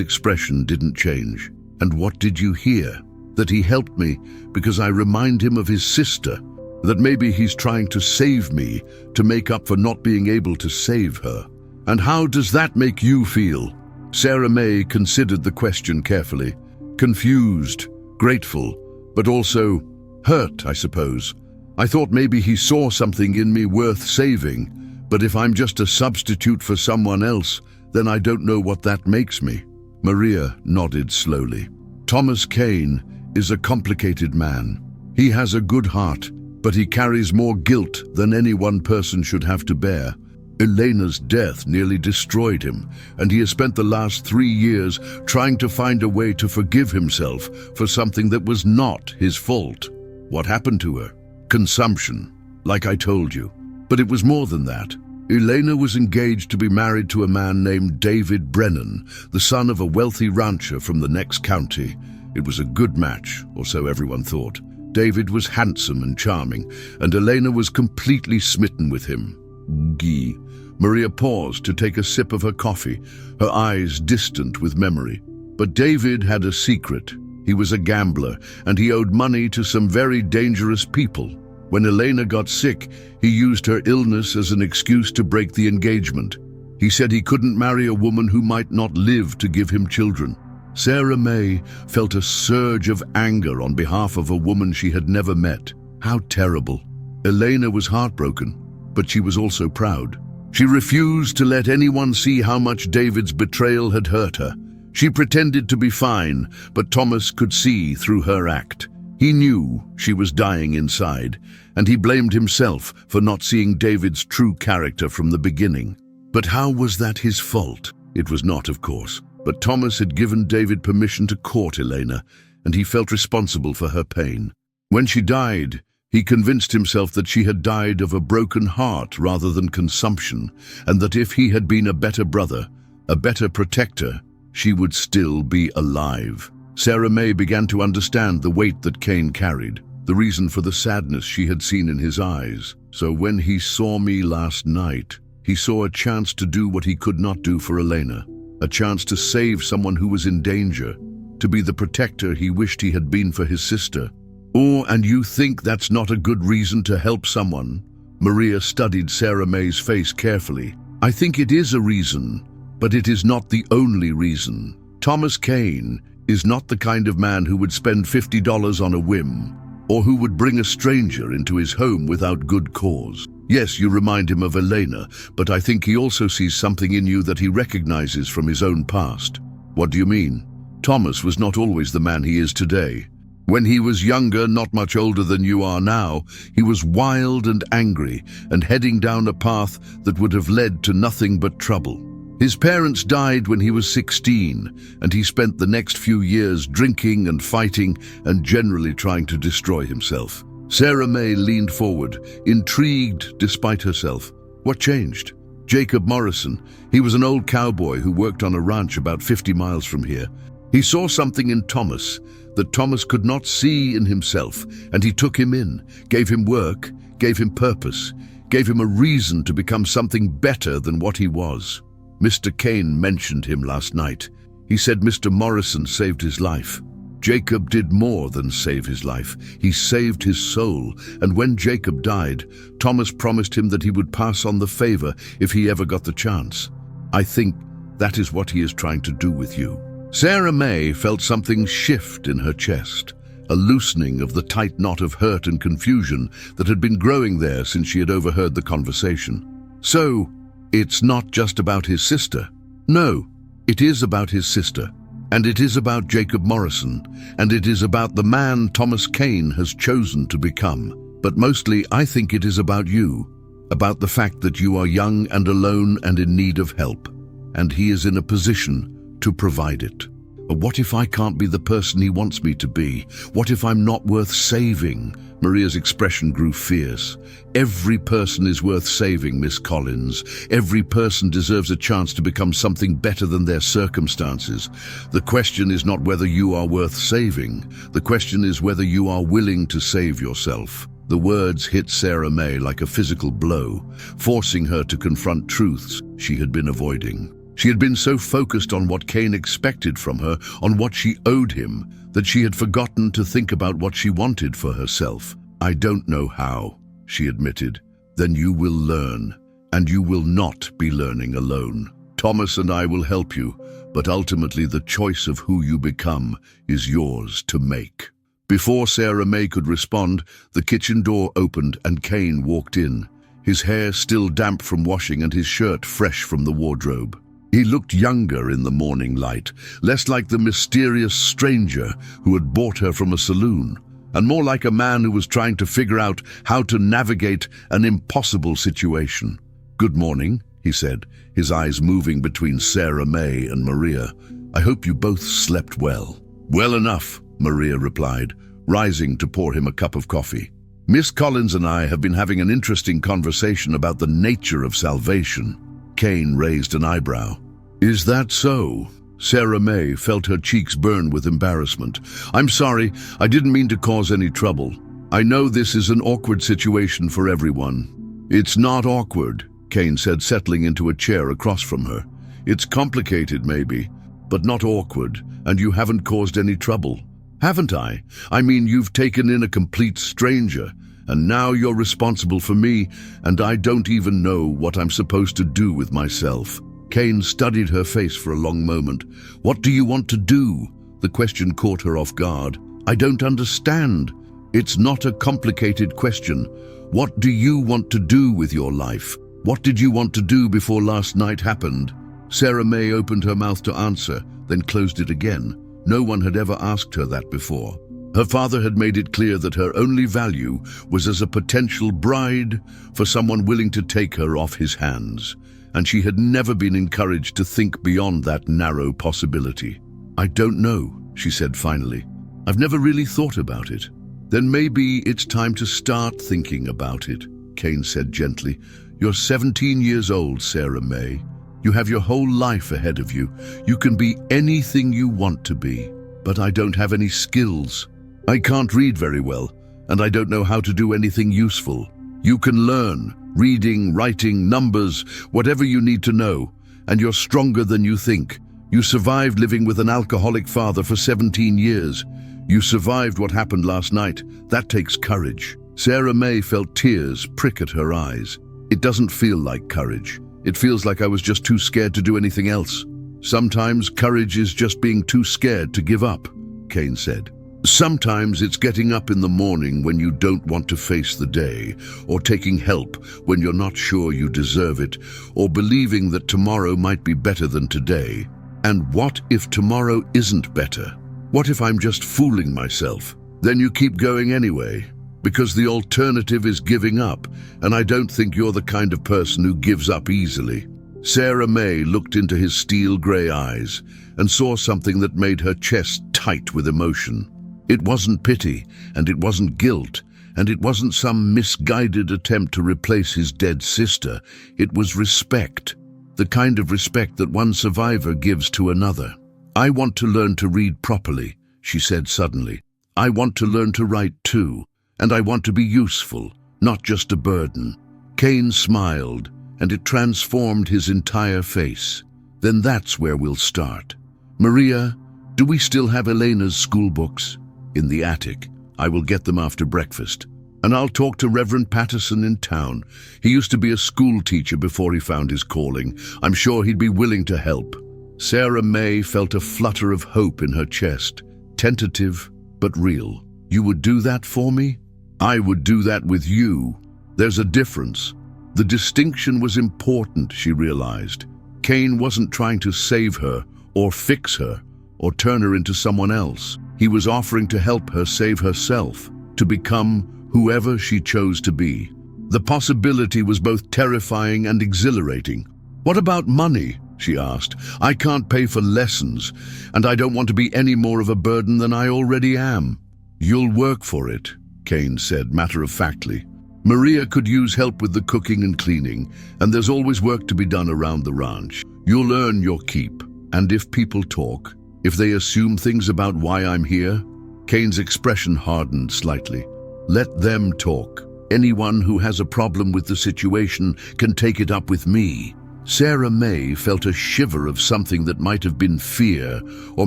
expression didn't change. And what did you hear? That he helped me because I remind him of his sister. That maybe he's trying to save me to make up for not being able to save her. And how does that make you feel? Sarah May considered the question carefully. Confused, grateful, but also hurt, I suppose. I thought maybe he saw something in me worth saving, but if I'm just a substitute for someone else, then I don't know what that makes me. Maria nodded slowly. Thomas Kane is a complicated man. He has a good heart, but he carries more guilt than any one person should have to bear. Elena's death nearly destroyed him, and he has spent the last 3 years trying to find a way to forgive himself for something that was not his fault. What happened to her? Consumption, like I told you. But it was more than that. Elena was engaged to be married to a man named David Brennan, the son of a wealthy rancher from the next county. It was a good match, or so everyone thought. David was handsome and charming, and Elena was completely smitten with him. Gee. Maria paused to take a sip of her coffee, her eyes distant with memory. But David had a secret. He was a gambler, and he owed money to some very dangerous people. When Elena got sick, he used her illness as an excuse to break the engagement. He said he couldn't marry a woman who might not live to give him children. Sarah May felt a surge of anger on behalf of a woman she had never met. How terrible. Elena was heartbroken, but she was also proud. She refused to let anyone see how much David's betrayal had hurt her. She pretended to be fine, but Thomas could see through her act. He knew she was dying inside, and he blamed himself for not seeing David's true character from the beginning. But how was that his fault? It was not, of course. But Thomas had given David permission to court Elena, and he felt responsible for her pain. When she died, he convinced himself that she had died of a broken heart rather than consumption, and that if he had been a better brother, a better protector, she would still be alive. Sarah May began to understand the weight that Kane carried, the reason for the sadness she had seen in his eyes. So when he saw me last night, he saw a chance to do what he could not do for Elena, a chance to save someone who was in danger, to be the protector he wished he had been for his sister. Oh, and you think that's not a good reason to help someone? Maria studied Sarah May's face carefully. I think it is a reason, but it is not the only reason. Thomas Kane is not the kind of man who would spend $50 on a whim, or who would bring a stranger into his home without good cause. Yes, you remind him of Elena, but I think he also sees something in you that he recognizes from his own past. What do you mean? Thomas was not always the man he is today. When he was younger, not much older than you are now, he was wild and angry and heading down a path that would have led to nothing but trouble. His parents died when he was 16, and he spent the next few years drinking and fighting and generally trying to destroy himself. Sarah May leaned forward, intrigued despite herself. What changed? Jacob Morrison. He was an old cowboy who worked on a ranch about 50 miles from here. He saw something in Thomas that Thomas could not see in himself, and he took him in, gave him work, gave him purpose, gave him a reason to become something better than what he was. Mr. Kane mentioned him last night. He said Mr. Morrison saved his life. Jacob did more than save his life. He saved his soul, and when Jacob died, Thomas promised him that he would pass on the favor if he ever got the chance. I think that is what he is trying to do with you. Sarah May felt something shift in her chest, a loosening of the tight knot of hurt and confusion that had been growing there since she had overheard the conversation. So, it's not just about his sister. No, it is about his sister. And it is about Jacob Morrison, and it is about the man Thomas Kane has chosen to become. But mostly, I think it is about you, about the fact that you are young and alone and in need of help, and he is in a position to provide it. But what if I can't be the person he wants me to be? What if I'm not worth saving? Maria's expression grew fierce. Every person is worth saving, Miss Collins. Every person deserves a chance to become something better than their circumstances. The question is not whether you are worth saving. The question is whether you are willing to save yourself. The words hit Sarah May like a physical blow, forcing her to confront truths she had been avoiding. She had been so focused on what Kane expected from her, on what she owed him, that she had forgotten to think about what she wanted for herself. "I don't know how," she admitted. "Then you will learn, and you will not be learning alone. Thomas and I will help you, but ultimately the choice of who you become is yours to make." Before Sarah May could respond, the kitchen door opened and Kane walked in, his hair still damp from washing and his shirt fresh from the wardrobe. He looked younger in the morning light, less like the mysterious stranger who had bought her from a saloon, and more like a man who was trying to figure out how to navigate an impossible situation. "Good morning," he said, his eyes moving between Sarah May and Maria. "I hope you both slept well." "Well enough," Maria replied, rising to pour him a cup of coffee. "Miss Collins and I have been having an interesting conversation about the nature of salvation." Kane raised an eyebrow. "Is that so?" Sarah May felt her cheeks burn with embarrassment. "I'm sorry, I didn't mean to cause any trouble. I know this is an awkward situation for everyone." "It's not awkward," Kane said, settling into a chair across from her. "It's complicated maybe, but not awkward, and you haven't caused any trouble." "Haven't I? I mean, you've taken in a complete stranger, and now you're responsible for me, and I don't even know what I'm supposed to do with myself." Kane studied her face for a long moment. "What do you want to do?" The question caught her off guard. "I don't understand." "It's not a complicated question. What do you want to do with your life? What did you want to do before last night happened?" Sarah May opened her mouth to answer, then closed it again. No one had ever asked her that before. Her father had made it clear that her only value was as a potential bride for someone willing to take her off his hands, and she had never been encouraged to think beyond that narrow possibility. "I don't know," she said finally. "I've never really thought about it." "Then maybe it's time to start thinking about it," Kane said gently. "You're 17 years old, Sarah May. You have your whole life ahead of you. You can be anything you want to be. But I don't have any skills. I can't read very well, and I don't know how to do anything useful. You can learn, reading, writing, numbers, whatever you need to know, and you're stronger than you think. You survived living with an alcoholic father for 17 years. You survived what happened last night. That takes courage." Sarah May felt tears prick at her eyes. "It doesn't feel like courage. It feels like I was just too scared to do anything else." "Sometimes courage is just being too scared to give up," Kane said. "Sometimes it's getting up in the morning when you don't want to face the day, or taking help when you're not sure you deserve it, or believing that tomorrow might be better than today. And what if tomorrow isn't better? What if I'm just fooling myself? Then you keep going anyway, because the alternative is giving up, and I don't think you're the kind of person who gives up easily." Sarah May looked into his steel-gray eyes and saw something that made her chest tight with emotion. It wasn't pity, and it wasn't guilt, and it wasn't some misguided attempt to replace his dead sister. It was respect, the kind of respect that one survivor gives to another. "I want to learn to read properly," she said suddenly. "I want to learn to write too, and I want to be useful, not just a burden." Kane smiled, and it transformed his entire face. "Then that's where we'll start. Maria, do we still have Elena's school books?" "In the attic. I will get them after breakfast. And I'll talk to Reverend Patterson in town. He used to be a school teacher before he found his calling. I'm sure he'd be willing to help." Sarah May felt a flutter of hope in her chest, tentative but real. "You would do that for me?" "I would do that with you. There's a difference." The distinction was important, she realized. Kane wasn't trying to save her, or fix her, or turn her into someone else. He was offering to help her save herself, to become whoever she chose to be. The possibility was both terrifying and exhilarating. "What about money?" she asked. "I can't pay for lessons, and I don't want to be any more of a burden than I already am." "You'll work for it," Kane said matter-of-factly. "Maria could use help with the cooking and cleaning, and there's always work to be done around the ranch. You'll earn your keep, and if people talk, if they assume things about why I'm here..." Kane's expression hardened slightly. "Let them talk. Anyone who has a problem with the situation can take it up with me." Sarah May felt a shiver of something that might have been fear or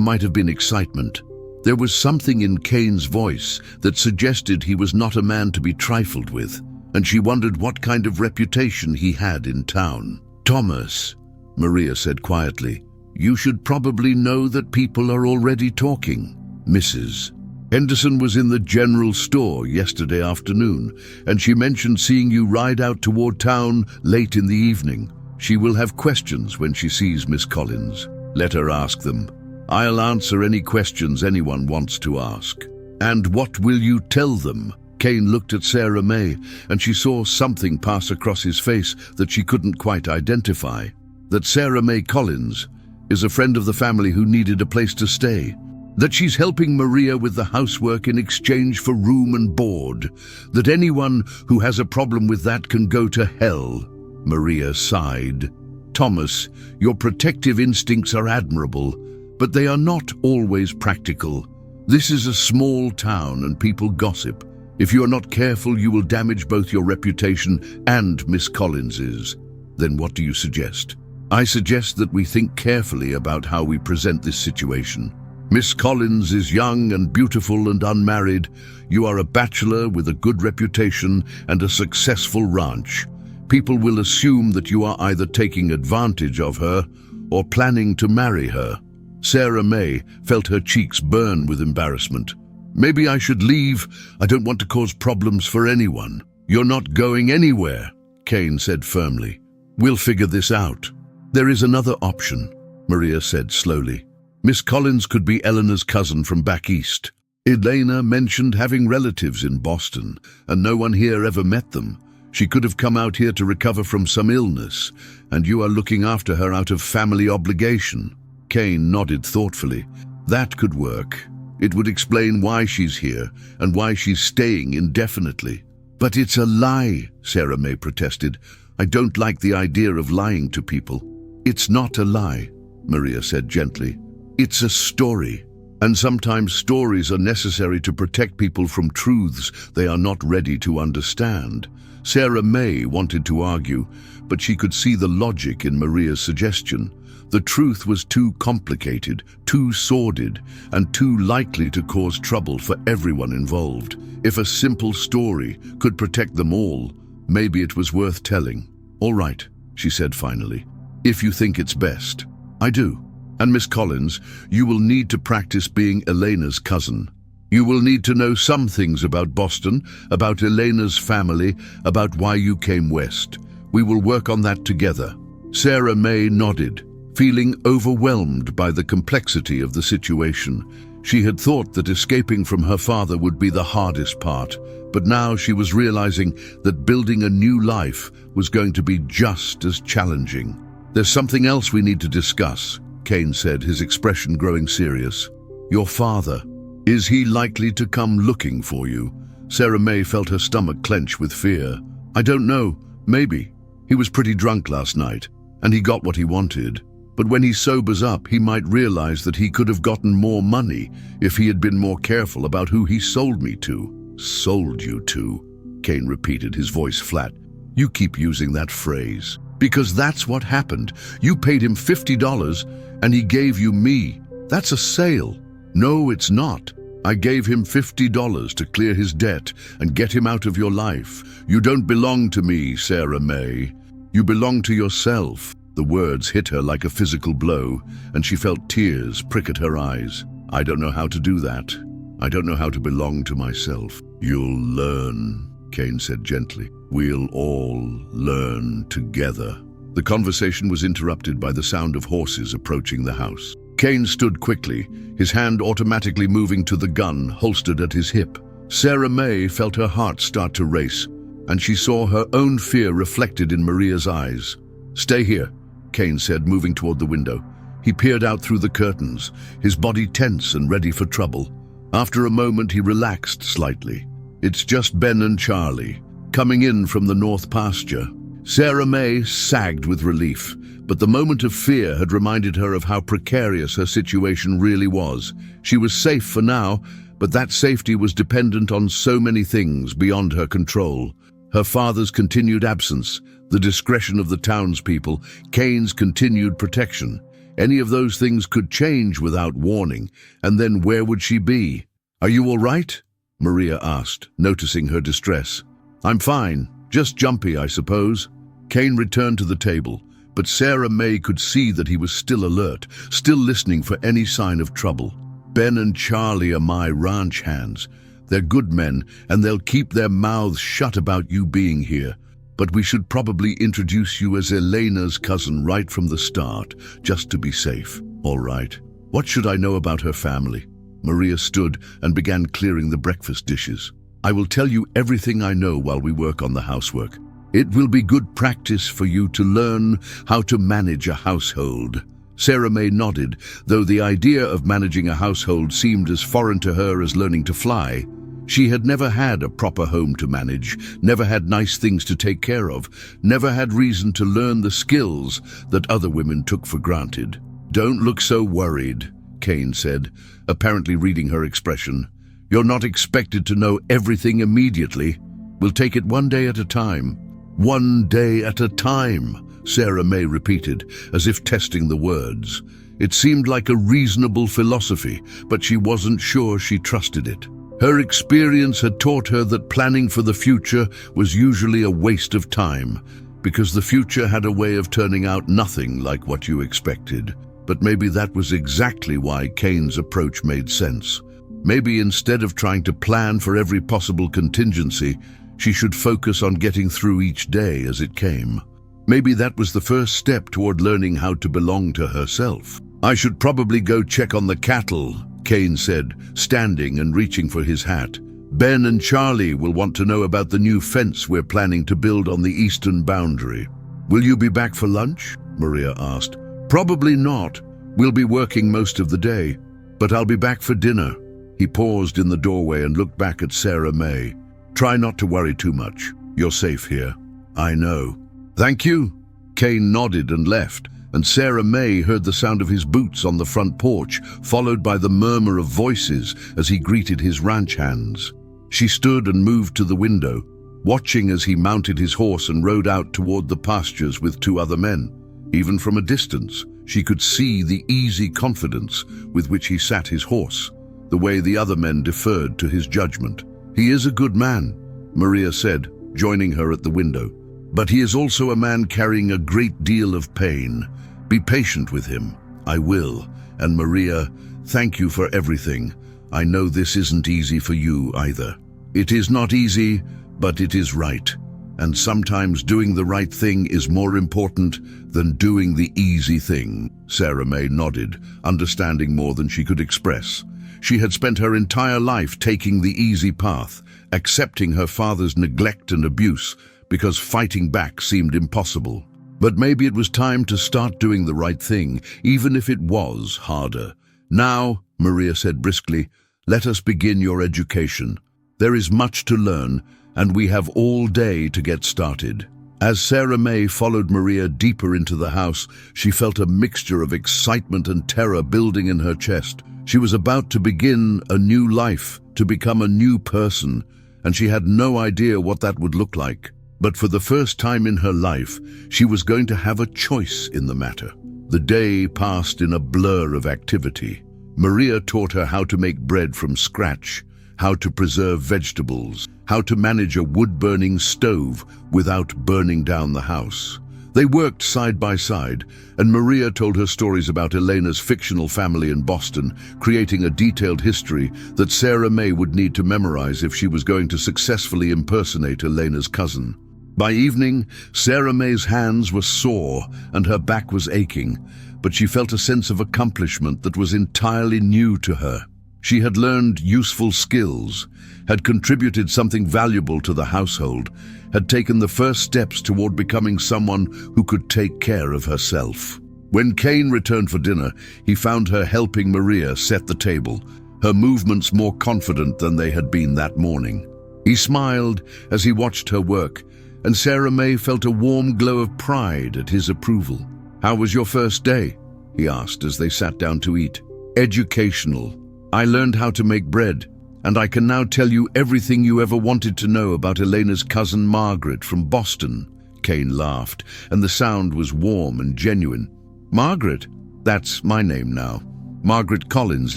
might have been excitement. There was something in Kane's voice that suggested he was not a man to be trifled with, and she wondered what kind of reputation he had in town. "Thomas," Maria said quietly, "you should probably know that people are already talking." "Mrs. Henderson was in the general store yesterday afternoon, and she mentioned seeing you ride out toward town late in the evening. She will have questions when she sees Miss Collins. Let her ask them. I'll answer any questions anyone wants to ask." "And what will you tell them?" Kane looked at Sarah May, and she saw something pass across his face that she couldn't quite identify. That Sarah May Collins is a friend of the family who needed a place to stay. That she's helping Maria with the housework in exchange for room and board. That anyone who has a problem with that can go to hell. Maria sighed. "Thomas, your protective instincts are admirable, but they are not always practical. This is a small town and people gossip. If you are not careful, you will damage both your reputation and Miss Collins's." "Then what do you suggest?" "I suggest that we think carefully about how we present this situation. Miss Collins is young and beautiful and unmarried. You are a bachelor with a good reputation and a successful ranch. People will assume that you are either taking advantage of her or planning to marry her." Sarah May felt her cheeks burn with embarrassment. "Maybe I should leave. I don't want to cause problems for anyone." "You're not going anywhere," Kane said firmly. "We'll figure this out." "There is another option," Maria said slowly. "Miss Collins could be Eleanor's cousin from back east. Elena mentioned having relatives in Boston, and no one here ever met them. She could have come out here to recover from some illness, and you are looking after her out of family obligation." Kane nodded thoughtfully. "That could work. It would explain why she's here and why she's staying indefinitely." "But it's a lie," Sarah May protested. "I don't like the idea of lying to people." "It's not a lie," Maria said gently. "It's a story, and sometimes stories are necessary to protect people from truths they are not ready to understand." Sarah May wanted to argue, but she could see the logic in Maria's suggestion. The truth was too complicated, too sordid, and too likely to cause trouble for everyone involved. If a simple story could protect them all, maybe it was worth telling. "All right," she said finally. "If you think it's best." "I do. And Miss Collins, you will need to practice being Elena's cousin. You will need to know some things about Boston, about Elena's family, about why you came west. We will work on that together." Sarah May nodded, feeling overwhelmed by the complexity of the situation. She had thought that escaping from her father would be the hardest part, but now she was realizing that building a new life was going to be just as challenging. "There's something else we need to discuss," Kane said, his expression growing serious. "Your father. Is he likely to come looking for you?" Sarah May felt her stomach clench with fear. "I don't know. Maybe. He was pretty drunk last night, and he got what he wanted. But when he sobers up, he might realize that he could have gotten more money if he had been more careful about who he sold me to." "Sold you to," Kane repeated, his voice flat. "You keep using that phrase. Because that's what happened. You paid him $50, and he gave you me. That's a sale." "No, it's not. I gave him $50 to clear his debt and get him out of your life. You don't belong to me, Sarah May. You belong to yourself." The words hit her like a physical blow, and she felt tears prick at her eyes. "I don't know how to do that. I don't know how to belong to myself." "You'll learn," Kane said gently. "We'll all learn together." The conversation was interrupted by the sound of horses approaching the house. Kane stood quickly, his hand automatically moving to the gun holstered at his hip. Sarah May felt her heart start to race, and she saw her own fear reflected in Maria's eyes. "Stay here," Kane said, moving toward the window. He peered out through the curtains, his body tense and ready for trouble. After a moment, he relaxed slightly. It's just Ben and Charlie, coming in from the north pasture. Sarah May sagged with relief, but the moment of fear had reminded her of how precarious her situation really was. She was safe for now, but that safety was dependent on so many things beyond her control. Her father's continued absence, the discretion of the townspeople, Kane's continued protection. Any of those things could change without warning, and then where would she be? "Are you all right?" Maria asked, noticing her distress. "I'm fine, just jumpy, I suppose." Kane returned to the table, but Sarah May could see that he was still alert, still listening for any sign of trouble. "Ben and Charlie are my ranch hands. They're good men, and they'll keep their mouths shut about you being here. But we should probably introduce you as Elena's cousin right from the start, just to be safe." "All right. What should I know about her family?" Maria stood and began clearing the breakfast dishes. "I will tell you everything I know while we work on the housework. It will be good practice for you to learn how to manage a household." Sarah May nodded, though the idea of managing a household seemed as foreign to her as learning to fly. She had never had a proper home to manage, never had nice things to take care of, never had reason to learn the skills that other women took for granted. "Don't look so worried," Kane said, apparently reading her expression. "You're not expected to know everything immediately. We'll take it one day at a time." "One day at a time," Sarah May repeated, as if testing the words. It seemed like a reasonable philosophy, but she wasn't sure she trusted it. Her experience had taught her that planning for the future was usually a waste of time, because the future had a way of turning out nothing like what you expected. But maybe that was exactly why Kane's approach made sense. Maybe instead of trying to plan for every possible contingency, she should focus on getting through each day as it came. Maybe that was the first step toward learning how to belong to herself. "I should probably go check on the cattle," Kane said, standing and reaching for his hat. "Ben and Charlie will want to know about the new fence we're planning to build on the eastern boundary." "Will you be back for lunch?" Maria asked. "Probably not. We'll be working most of the day, but I'll be back for dinner." He paused in the doorway and looked back at Sarah May. "Try not to worry too much. You're safe here." "I know." "Thank you." Kane nodded and left, and Sarah May heard the sound of his boots on the front porch, followed by the murmur of voices as he greeted his ranch hands. She stood and moved to the window, watching as he mounted his horse and rode out toward the pastures with two other men. Even from a distance, she could see the easy confidence with which he sat his horse, the way the other men deferred to his judgment. "He is a good man," Maria said, joining her at the window. "But he is also a man carrying a great deal of pain. Be patient with him." "I will. And Maria, thank you for everything. I know this isn't easy for you either." "It is not easy, but it is right. And sometimes doing the right thing is more important than doing the easy thing." Sarah May nodded, understanding more than she could express. She had spent her entire life taking the easy path, accepting her father's neglect and abuse, because fighting back seemed impossible. But maybe it was time to start doing the right thing, even if it was harder. "Now," Maria said briskly, "let us begin your education. There is much to learn, and we have all day to get started." As Sarah May followed Maria deeper into the house, she felt a mixture of excitement and terror building in her chest. She was about to begin a new life, to become a new person, and she had no idea what that would look like. But for the first time in her life, she was going to have a choice in the matter. The day passed in a blur of activity. Maria taught her how to make bread from scratch, how to preserve vegetables, how to manage a wood-burning stove without burning down the house. They worked side by side, and Maria told her stories about Elena's fictional family in Boston, creating a detailed history that Sarah May would need to memorize if she was going to successfully impersonate Elena's cousin. By evening, Sarah May's hands were sore and her back was aching, but she felt a sense of accomplishment that was entirely new to her. She had learned useful skills, had contributed something valuable to the household, had taken the first steps toward becoming someone who could take care of herself. When Kane returned for dinner, he found her helping Maria set the table, her movements more confident than they had been that morning. He smiled as he watched her work, and Sarah May felt a warm glow of pride at his approval. "How was your first day?" he asked as they sat down to eat. "Educational. I learned how to make bread, and I can now tell you everything you ever wanted to know about Elena's cousin Margaret from Boston." Kane laughed, and the sound was warm and genuine. "Margaret? That's my name now. Margaret Collins,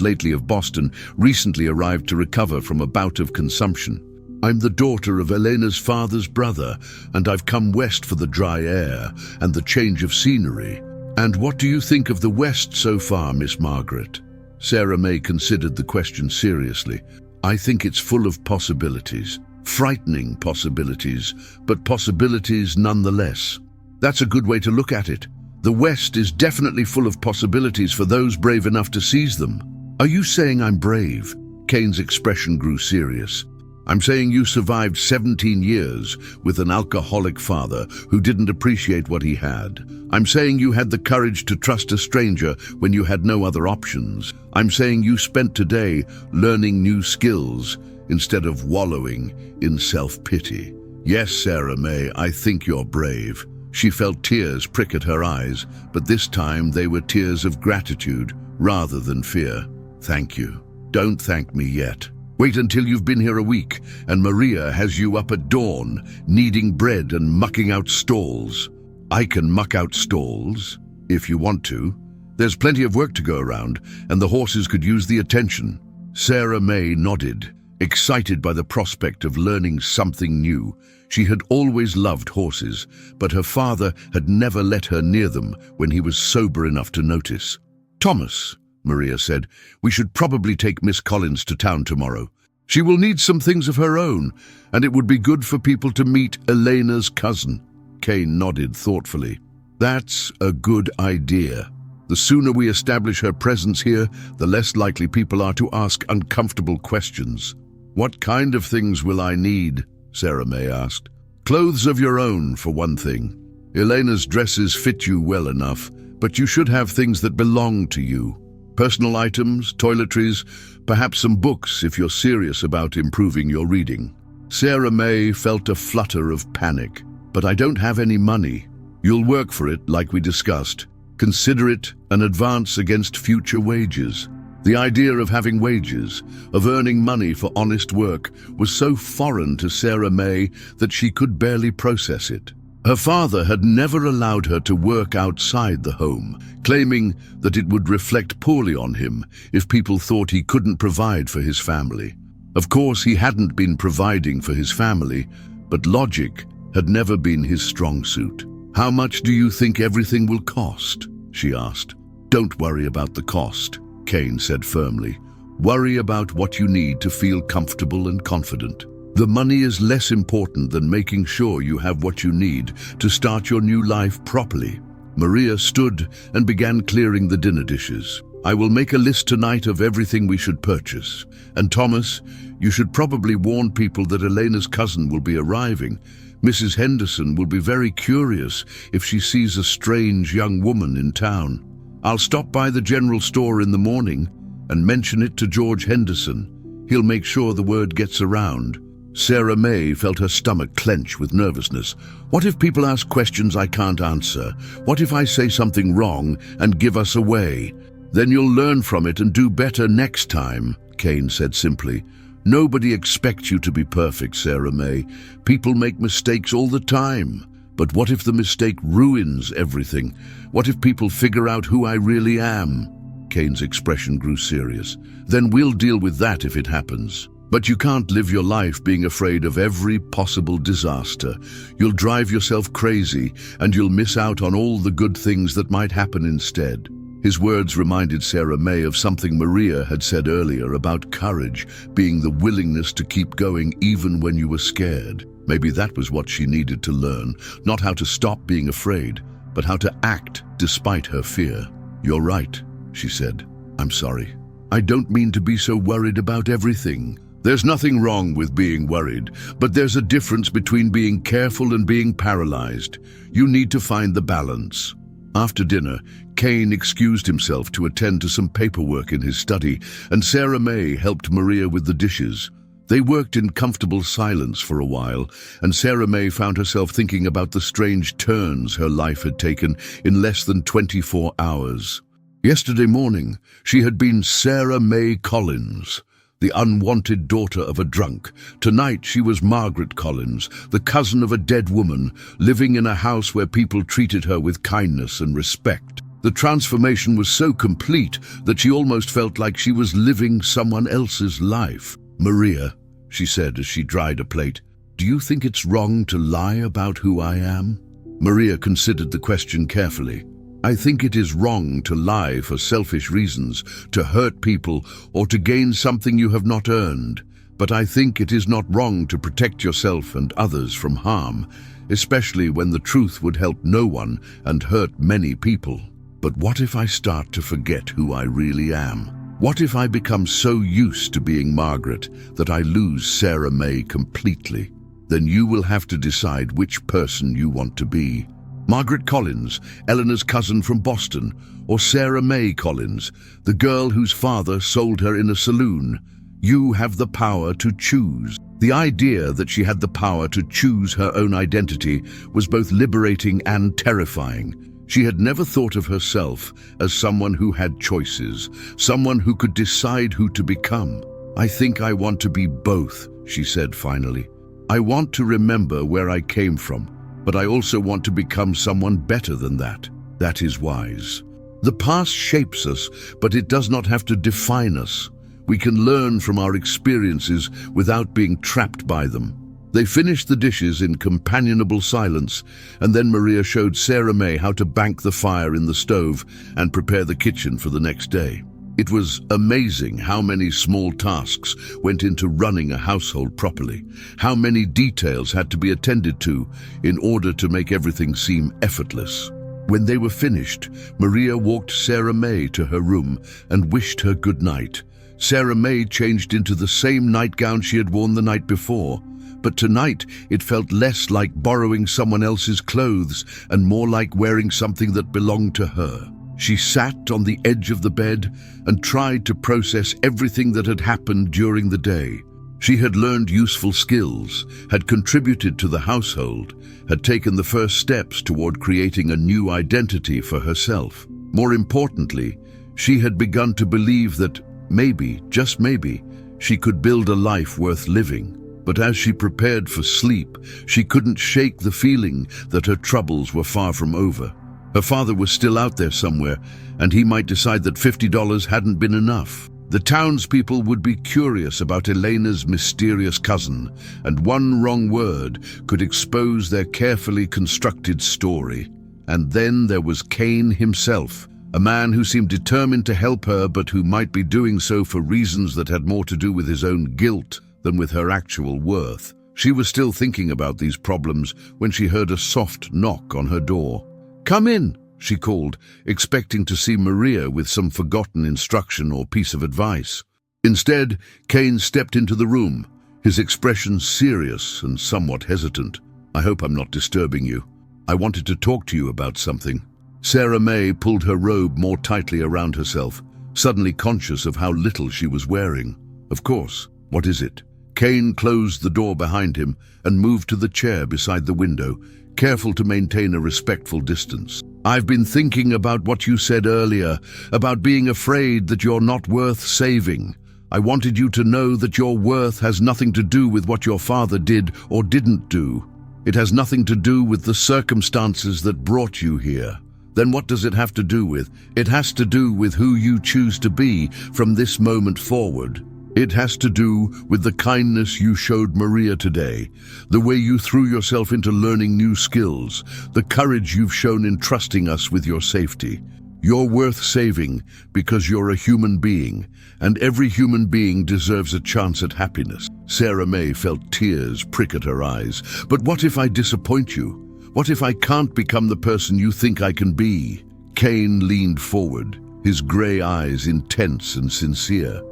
lately of Boston, recently arrived to recover from a bout of consumption. I'm the daughter of Elena's father's brother, and I've come west for the dry air and the change of scenery. And what do you think of the West so far, Miss Margaret?" Sarah May considered the question seriously. "I think it's full of possibilities. Frightening possibilities, but possibilities nonetheless. That's a good way to look at it. The West is definitely full of possibilities for those brave enough to seize them." "Are you saying I'm brave?" Kane's expression grew serious. "I'm saying you survived 17 years with an alcoholic father who didn't appreciate what he had. I'm saying you had the courage to trust a stranger when you had no other options. I'm saying you spent today learning new skills instead of wallowing in self-pity. Yes, Sarah May, I think you're brave." She felt tears prick at her eyes, but this time they were tears of gratitude rather than fear. "Thank you." "Don't thank me yet. Wait until you've been here a week and Maria has you up at dawn, kneading bread and mucking out stalls." "I can muck out stalls, if you want to. There's plenty of work to go around, and the horses could use the attention." Sarah May nodded, excited by the prospect of learning something new. She had always loved horses, but her father had never let her near them when he was sober enough to notice. "Thomas," Maria said, "we should probably take Miss Collins to town tomorrow. She will need some things of her own, and it would be good for people to meet Elena's cousin." Kane nodded thoughtfully. "That's a good idea. The sooner we establish her presence here, the less likely people are to ask uncomfortable questions." "What kind of things will I need?" Sarah May asked. "Clothes of your own, for one thing. Elena's dresses fit you well enough, but you should have things that belong to you. Personal items, toiletries, perhaps some books if you're serious about improving your reading." Sarah May felt a flutter of panic. "But I don't have any money." "You'll work for it, like we discussed. Consider it an advance against future wages." The idea of having wages, of earning money for honest work, was so foreign to Sarah May that she could barely process it. Her father had never allowed her to work outside the home, claiming that it would reflect poorly on him if people thought he couldn't provide for his family. Of course, he hadn't been providing for his family, but logic had never been his strong suit. "How much do you think everything will cost?" she asked. "Don't worry about the cost," Kane said firmly. "Worry about what you need to feel comfortable and confident. The money is less important than making sure you have what you need to start your new life properly." Maria stood and began clearing the dinner dishes. "I will make a list tonight of everything we should purchase. And Thomas, you should probably warn people that Elena's cousin will be arriving. Mrs. Henderson will be very curious if she sees a strange young woman in town. I'll stop by the general store in the morning and mention it to George Henderson. He'll make sure the word gets around." Sarah May felt her stomach clench with nervousness. "What if people ask questions I can't answer? What if I say something wrong and give us away?" "Then you'll learn from it and do better next time," Kane said simply. "Nobody expects you to be perfect, Sarah May. People make mistakes all the time. But what if the mistake ruins everything? What if people figure out who I really am?" Kane's expression grew serious. "Then we'll deal with that if it happens. But you can't live your life being afraid of every possible disaster. You'll drive yourself crazy, and you'll miss out on all the good things that might happen instead." His words reminded Sarah May of something Maria had said earlier about courage being the willingness to keep going even when you were scared. Maybe that was what she needed to learn, not how to stop being afraid, but how to act despite her fear. "You're right," she said. "I'm sorry." I don't mean to be so worried about everything. There's nothing wrong with being worried, but there's a difference between being careful and being paralyzed. You need to find the balance. After dinner, Kane excused himself to attend to some paperwork in his study, and Sarah May helped Maria with the dishes. They worked in comfortable silence for a while, and Sarah May found herself thinking about the strange turns her life had taken in less than 24 hours. Yesterday morning, she had been Sarah May Collins, the unwanted daughter of a drunk. Tonight she was Margaret Collins, the cousin of a dead woman, living in a house where people treated her with kindness and respect. The transformation was so complete that she almost felt like she was living someone else's life. "Maria," she said as she dried a plate, "do you think it's wrong to lie about who I am?" Maria considered the question carefully. "I think it is wrong to lie for selfish reasons, to hurt people, or to gain something you have not earned. But I think it is not wrong to protect yourself and others from harm, especially when the truth would help no one and hurt many people. But what if I start to forget who I really am? What if I become so used to being Margaret that I lose Sarah May completely? Then you will have to decide which person you want to be. Margaret Collins, Eleanor's cousin from Boston, or Sarah May Collins, the girl whose father sold her in a saloon. You have the power to choose." The idea that she had the power to choose her own identity was both liberating and terrifying. She had never thought of herself as someone who had choices, someone who could decide who to become. "I think I want to be both," she said finally. "I want to remember where I came from, but I also want to become someone better than that." That is wise. The past shapes us, but it does not have to define us. We can learn from our experiences without being trapped by them. They finished the dishes in companionable silence, and then Maria showed Sarah May how to bank the fire in the stove and prepare the kitchen for the next day. It was amazing how many small tasks went into running a household properly, how many details had to be attended to in order to make everything seem effortless. When they were finished, Maria walked Sarah May to her room and wished her good night. Sarah May changed into the same nightgown she had worn the night before, but tonight it felt less like borrowing someone else's clothes and more like wearing something that belonged to her. She sat on the edge of the bed and tried to process everything that had happened during the day. She had learned useful skills, had contributed to the household, had taken the first steps toward creating a new identity for herself. More importantly, she had begun to believe that maybe, just maybe, she could build a life worth living. But as she prepared for sleep, she couldn't shake the feeling that her troubles were far from over. Her father was still out there somewhere, and he might decide that $50 hadn't been enough. The townspeople would be curious about Elena's mysterious cousin, and one wrong word could expose their carefully constructed story. And then there was Kane himself, a man who seemed determined to help her, but who might be doing so for reasons that had more to do with his own guilt than with her actual worth. She was still thinking about these problems when she heard a soft knock on her door. "Come in," she called, expecting to see Maria with some forgotten instruction or piece of advice. Instead, Kane stepped into the room, his expression serious and somewhat hesitant. "I hope I'm not disturbing you. I wanted to talk to you about something." Sarah May pulled her robe more tightly around herself, suddenly conscious of how little she was wearing. "Of course. What is it?" Kane closed the door behind him and moved to the chair beside the window, careful to maintain a respectful distance. "I've been thinking about what you said earlier, about being afraid that you're not worth saving. I wanted you to know that your worth has nothing to do with what your father did or didn't do. It has nothing to do with the circumstances that brought you here. Then what does it have to do with? It has to do with who you choose to be from this moment forward. It has to do with the kindness you showed Maria today, the way you threw yourself into learning new skills, the courage you've shown in trusting us with your safety. You're worth saving because you're a human being, and every human being deserves a chance at happiness." Sarah May felt tears prick at her eyes. "But what if I disappoint you? What if I can't become the person you think I can be?" Kane leaned forward, his grey eyes intense and sincere.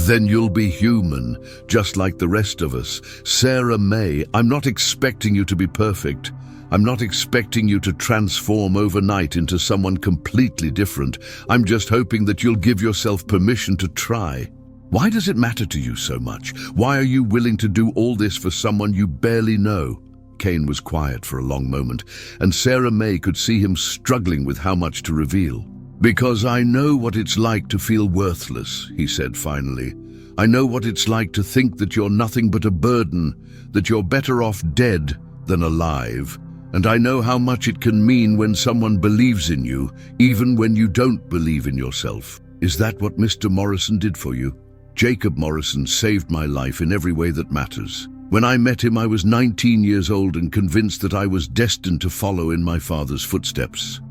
"Then you'll be human, just like the rest of us. Sarah May, I'm not expecting you to be perfect. I'm not expecting you to transform overnight into someone completely different. I'm just hoping that you'll give yourself permission to try. Why does it matter to you so much? Why are you willing to do all this for someone you barely know?" Kane was quiet for a long moment, and Sarah May could see him struggling with how much to reveal. "Because I know what it's like to feel worthless," he said finally. "I know what it's like to think that you're nothing but a burden, that you're better off dead than alive. And I know how much it can mean when someone believes in you, even when you don't believe in yourself. Is that what Mr. Morrison did for you? Jacob Morrison saved my life in every way that matters. When I met him, I was 19 years old and convinced that I was destined to follow in my father's footsteps."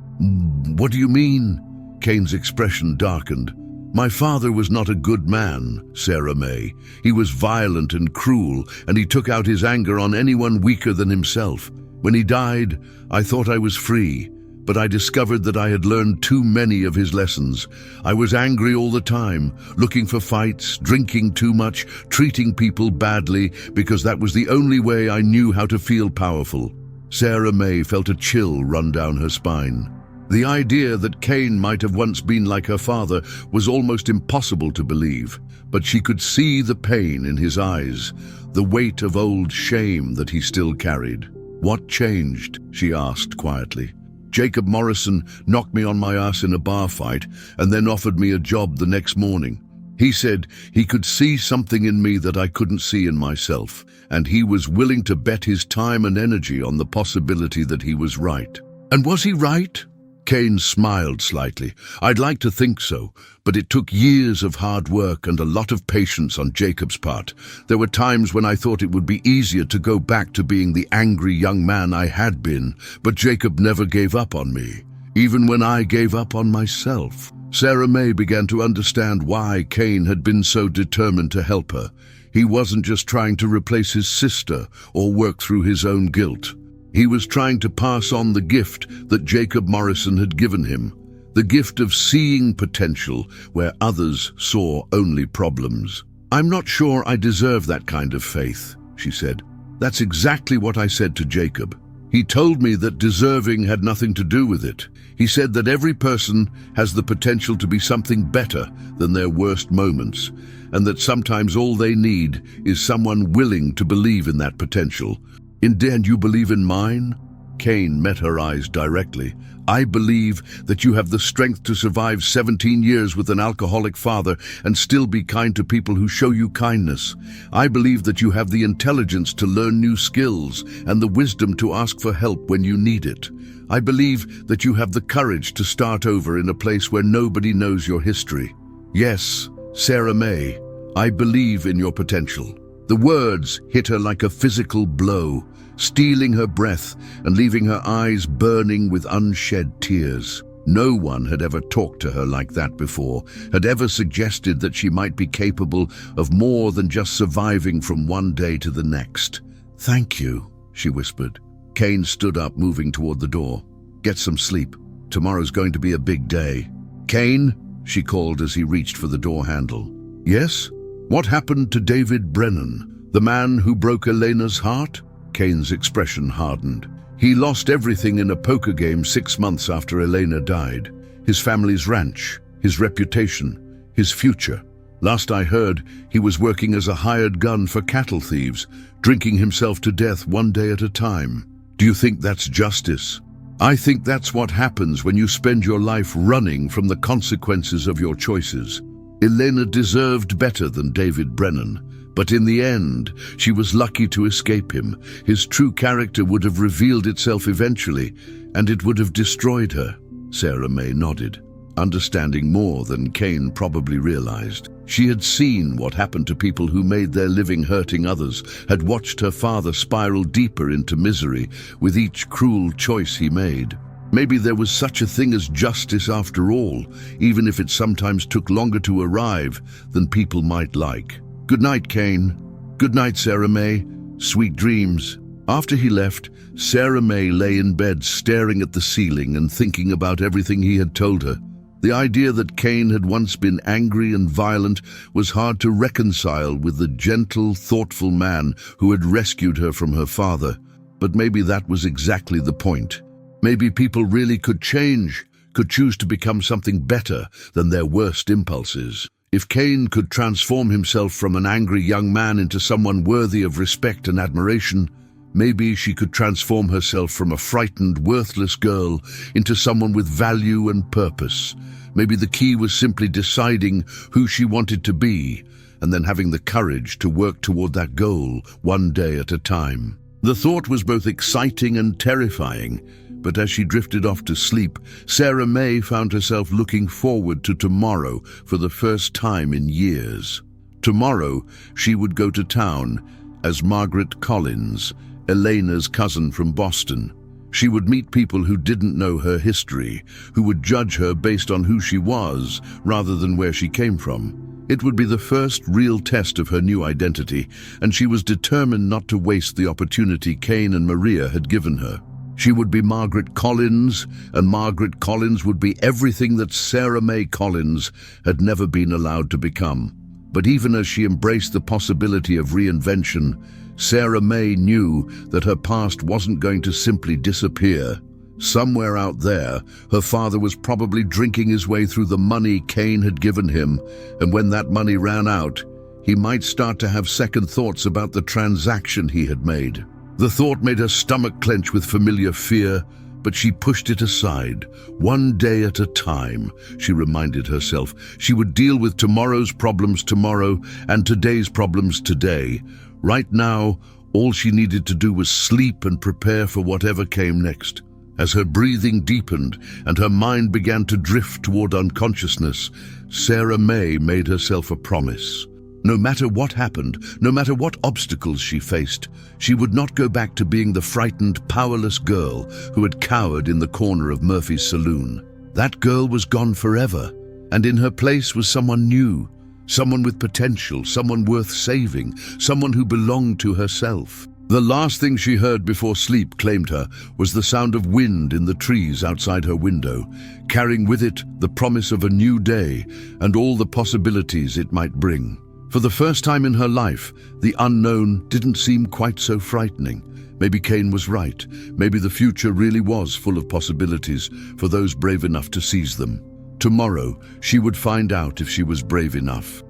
"What do you mean?" Kane's expression darkened. "My father was not a good man, Sarah May. He was violent and cruel, and he took out his anger on anyone weaker than himself. When he died, I thought I was free, but I discovered that I had learned too many of his lessons. I was angry all the time, looking for fights, drinking too much, treating people badly, because that was the only way I knew how to feel powerful." Sarah May felt a chill run down her spine. The idea that Kane might have once been like her father was almost impossible to believe, but she could see the pain in his eyes, the weight of old shame that he still carried. "What changed?" she asked quietly. "Jacob Morrison knocked me on my ass in a bar fight and then offered me a job the next morning. He said he could see something in me that I couldn't see in myself, and he was willing to bet his time and energy on the possibility that he was right." "And was he right?" Kane smiled slightly. "I'd like to think so, but it took years of hard work and a lot of patience on Jacob's part. There were times when I thought it would be easier to go back to being the angry young man I had been, but Jacob never gave up on me, even when I gave up on myself." Sarah May began to understand why Kane had been so determined to help her. He wasn't just trying to replace his sister or work through his own guilt. He was trying to pass on the gift that Jacob Morrison had given him, the gift of seeing potential where others saw only problems. "I'm not sure I deserve that kind of faith," she said. "That's exactly what I said to Jacob. He told me that deserving had nothing to do with it. He said that every person has the potential to be something better than their worst moments, and that sometimes all they need is someone willing to believe in that potential." "And you believe in mine?" Kane met her eyes directly. "I believe that you have the strength to survive 17 years with an alcoholic father and still be kind to people who show you kindness. I believe that you have the intelligence to learn new skills and the wisdom to ask for help when you need it. I believe that you have the courage to start over in a place where nobody knows your history. Yes, Sarah May, I believe in your potential." The words hit her like a physical blow, stealing her breath and leaving her eyes burning with unshed tears. No one had ever talked to her like that before, had ever suggested that she might be capable of more than just surviving from one day to the next. "Thank you," she whispered. Kane stood up, moving toward the door. "Get some sleep. Tomorrow's going to be a big day." "Kane," she called as he reached for the door handle. "Yes? What happened to David Brennan, the man who broke Elena's heart?" Kane's expression hardened. "He lost everything in a poker game 6 months after Elena died. His family's ranch, his reputation, his future. Last I heard, he was working as a hired gun for cattle thieves, drinking himself to death one day at a time. Do you think that's justice? I think that's what happens when you spend your life running from the consequences of your choices. Elena deserved better than David Brennan, but in the end, she was lucky to escape him. His true character would have revealed itself eventually, and it would have destroyed her." Sarah May nodded, understanding more than Kane probably realized. She had seen what happened to people who made their living hurting others, had watched her father spiral deeper into misery with each cruel choice he made. Maybe there was such a thing as justice after all, even if it sometimes took longer to arrive than people might like. "Good night, Kane. Good night, Sarah May. Sweet dreams." After he left, Sarah May lay in bed staring at the ceiling and thinking about everything he had told her. The idea that Cain had once been angry and violent was hard to reconcile with the gentle, thoughtful man who had rescued her from her father. But maybe that was exactly the point. Maybe people really could change, could choose to become something better than their worst impulses. If Cain could transform himself from an angry young man into someone worthy of respect and admiration, maybe she could transform herself from a frightened, worthless girl into someone with value and purpose. Maybe the key was simply deciding who she wanted to be and then having the courage to work toward that goal one day at a time. The thought was both exciting and terrifying, but as she drifted off to sleep, Sarah May found herself looking forward to tomorrow for the first time in years. Tomorrow, she would go to town as Margaret Collins, Elena's cousin from Boston. She would meet people who didn't know her history, who would judge her based on who she was rather than where she came from. It would be the first real test of her new identity, and she was determined not to waste the opportunity Cain and Maria had given her. She would be Margaret Collins, and Margaret Collins would be everything that Sarah May Collins had never been allowed to become. But even as she embraced the possibility of reinvention, Sarah May knew that her past wasn't going to simply disappear. Somewhere out there, her father was probably drinking his way through the money Cain had given him, and when that money ran out, he might start to have second thoughts about the transaction he had made. The thought made her stomach clench with familiar fear, but she pushed it aside. One day at a time, she reminded herself. She would deal with tomorrow's problems tomorrow and today's problems today. Right now, all she needed to do was sleep and prepare for whatever came next. As her breathing deepened and her mind began to drift toward unconsciousness, Sarah May made herself a promise. No matter what happened, no matter what obstacles she faced, she would not go back to being the frightened, powerless girl who had cowered in the corner of Murphy's saloon. That girl was gone forever, and in her place was someone new, someone with potential, someone worth saving, someone who belonged to herself. The last thing she heard before sleep claimed her was the sound of wind in the trees outside her window, carrying with it the promise of a new day and all the possibilities it might bring. For the first time in her life, the unknown didn't seem quite so frightening. Maybe Cain was right. Maybe the future really was full of possibilities for those brave enough to seize them. Tomorrow, she would find out if she was brave enough.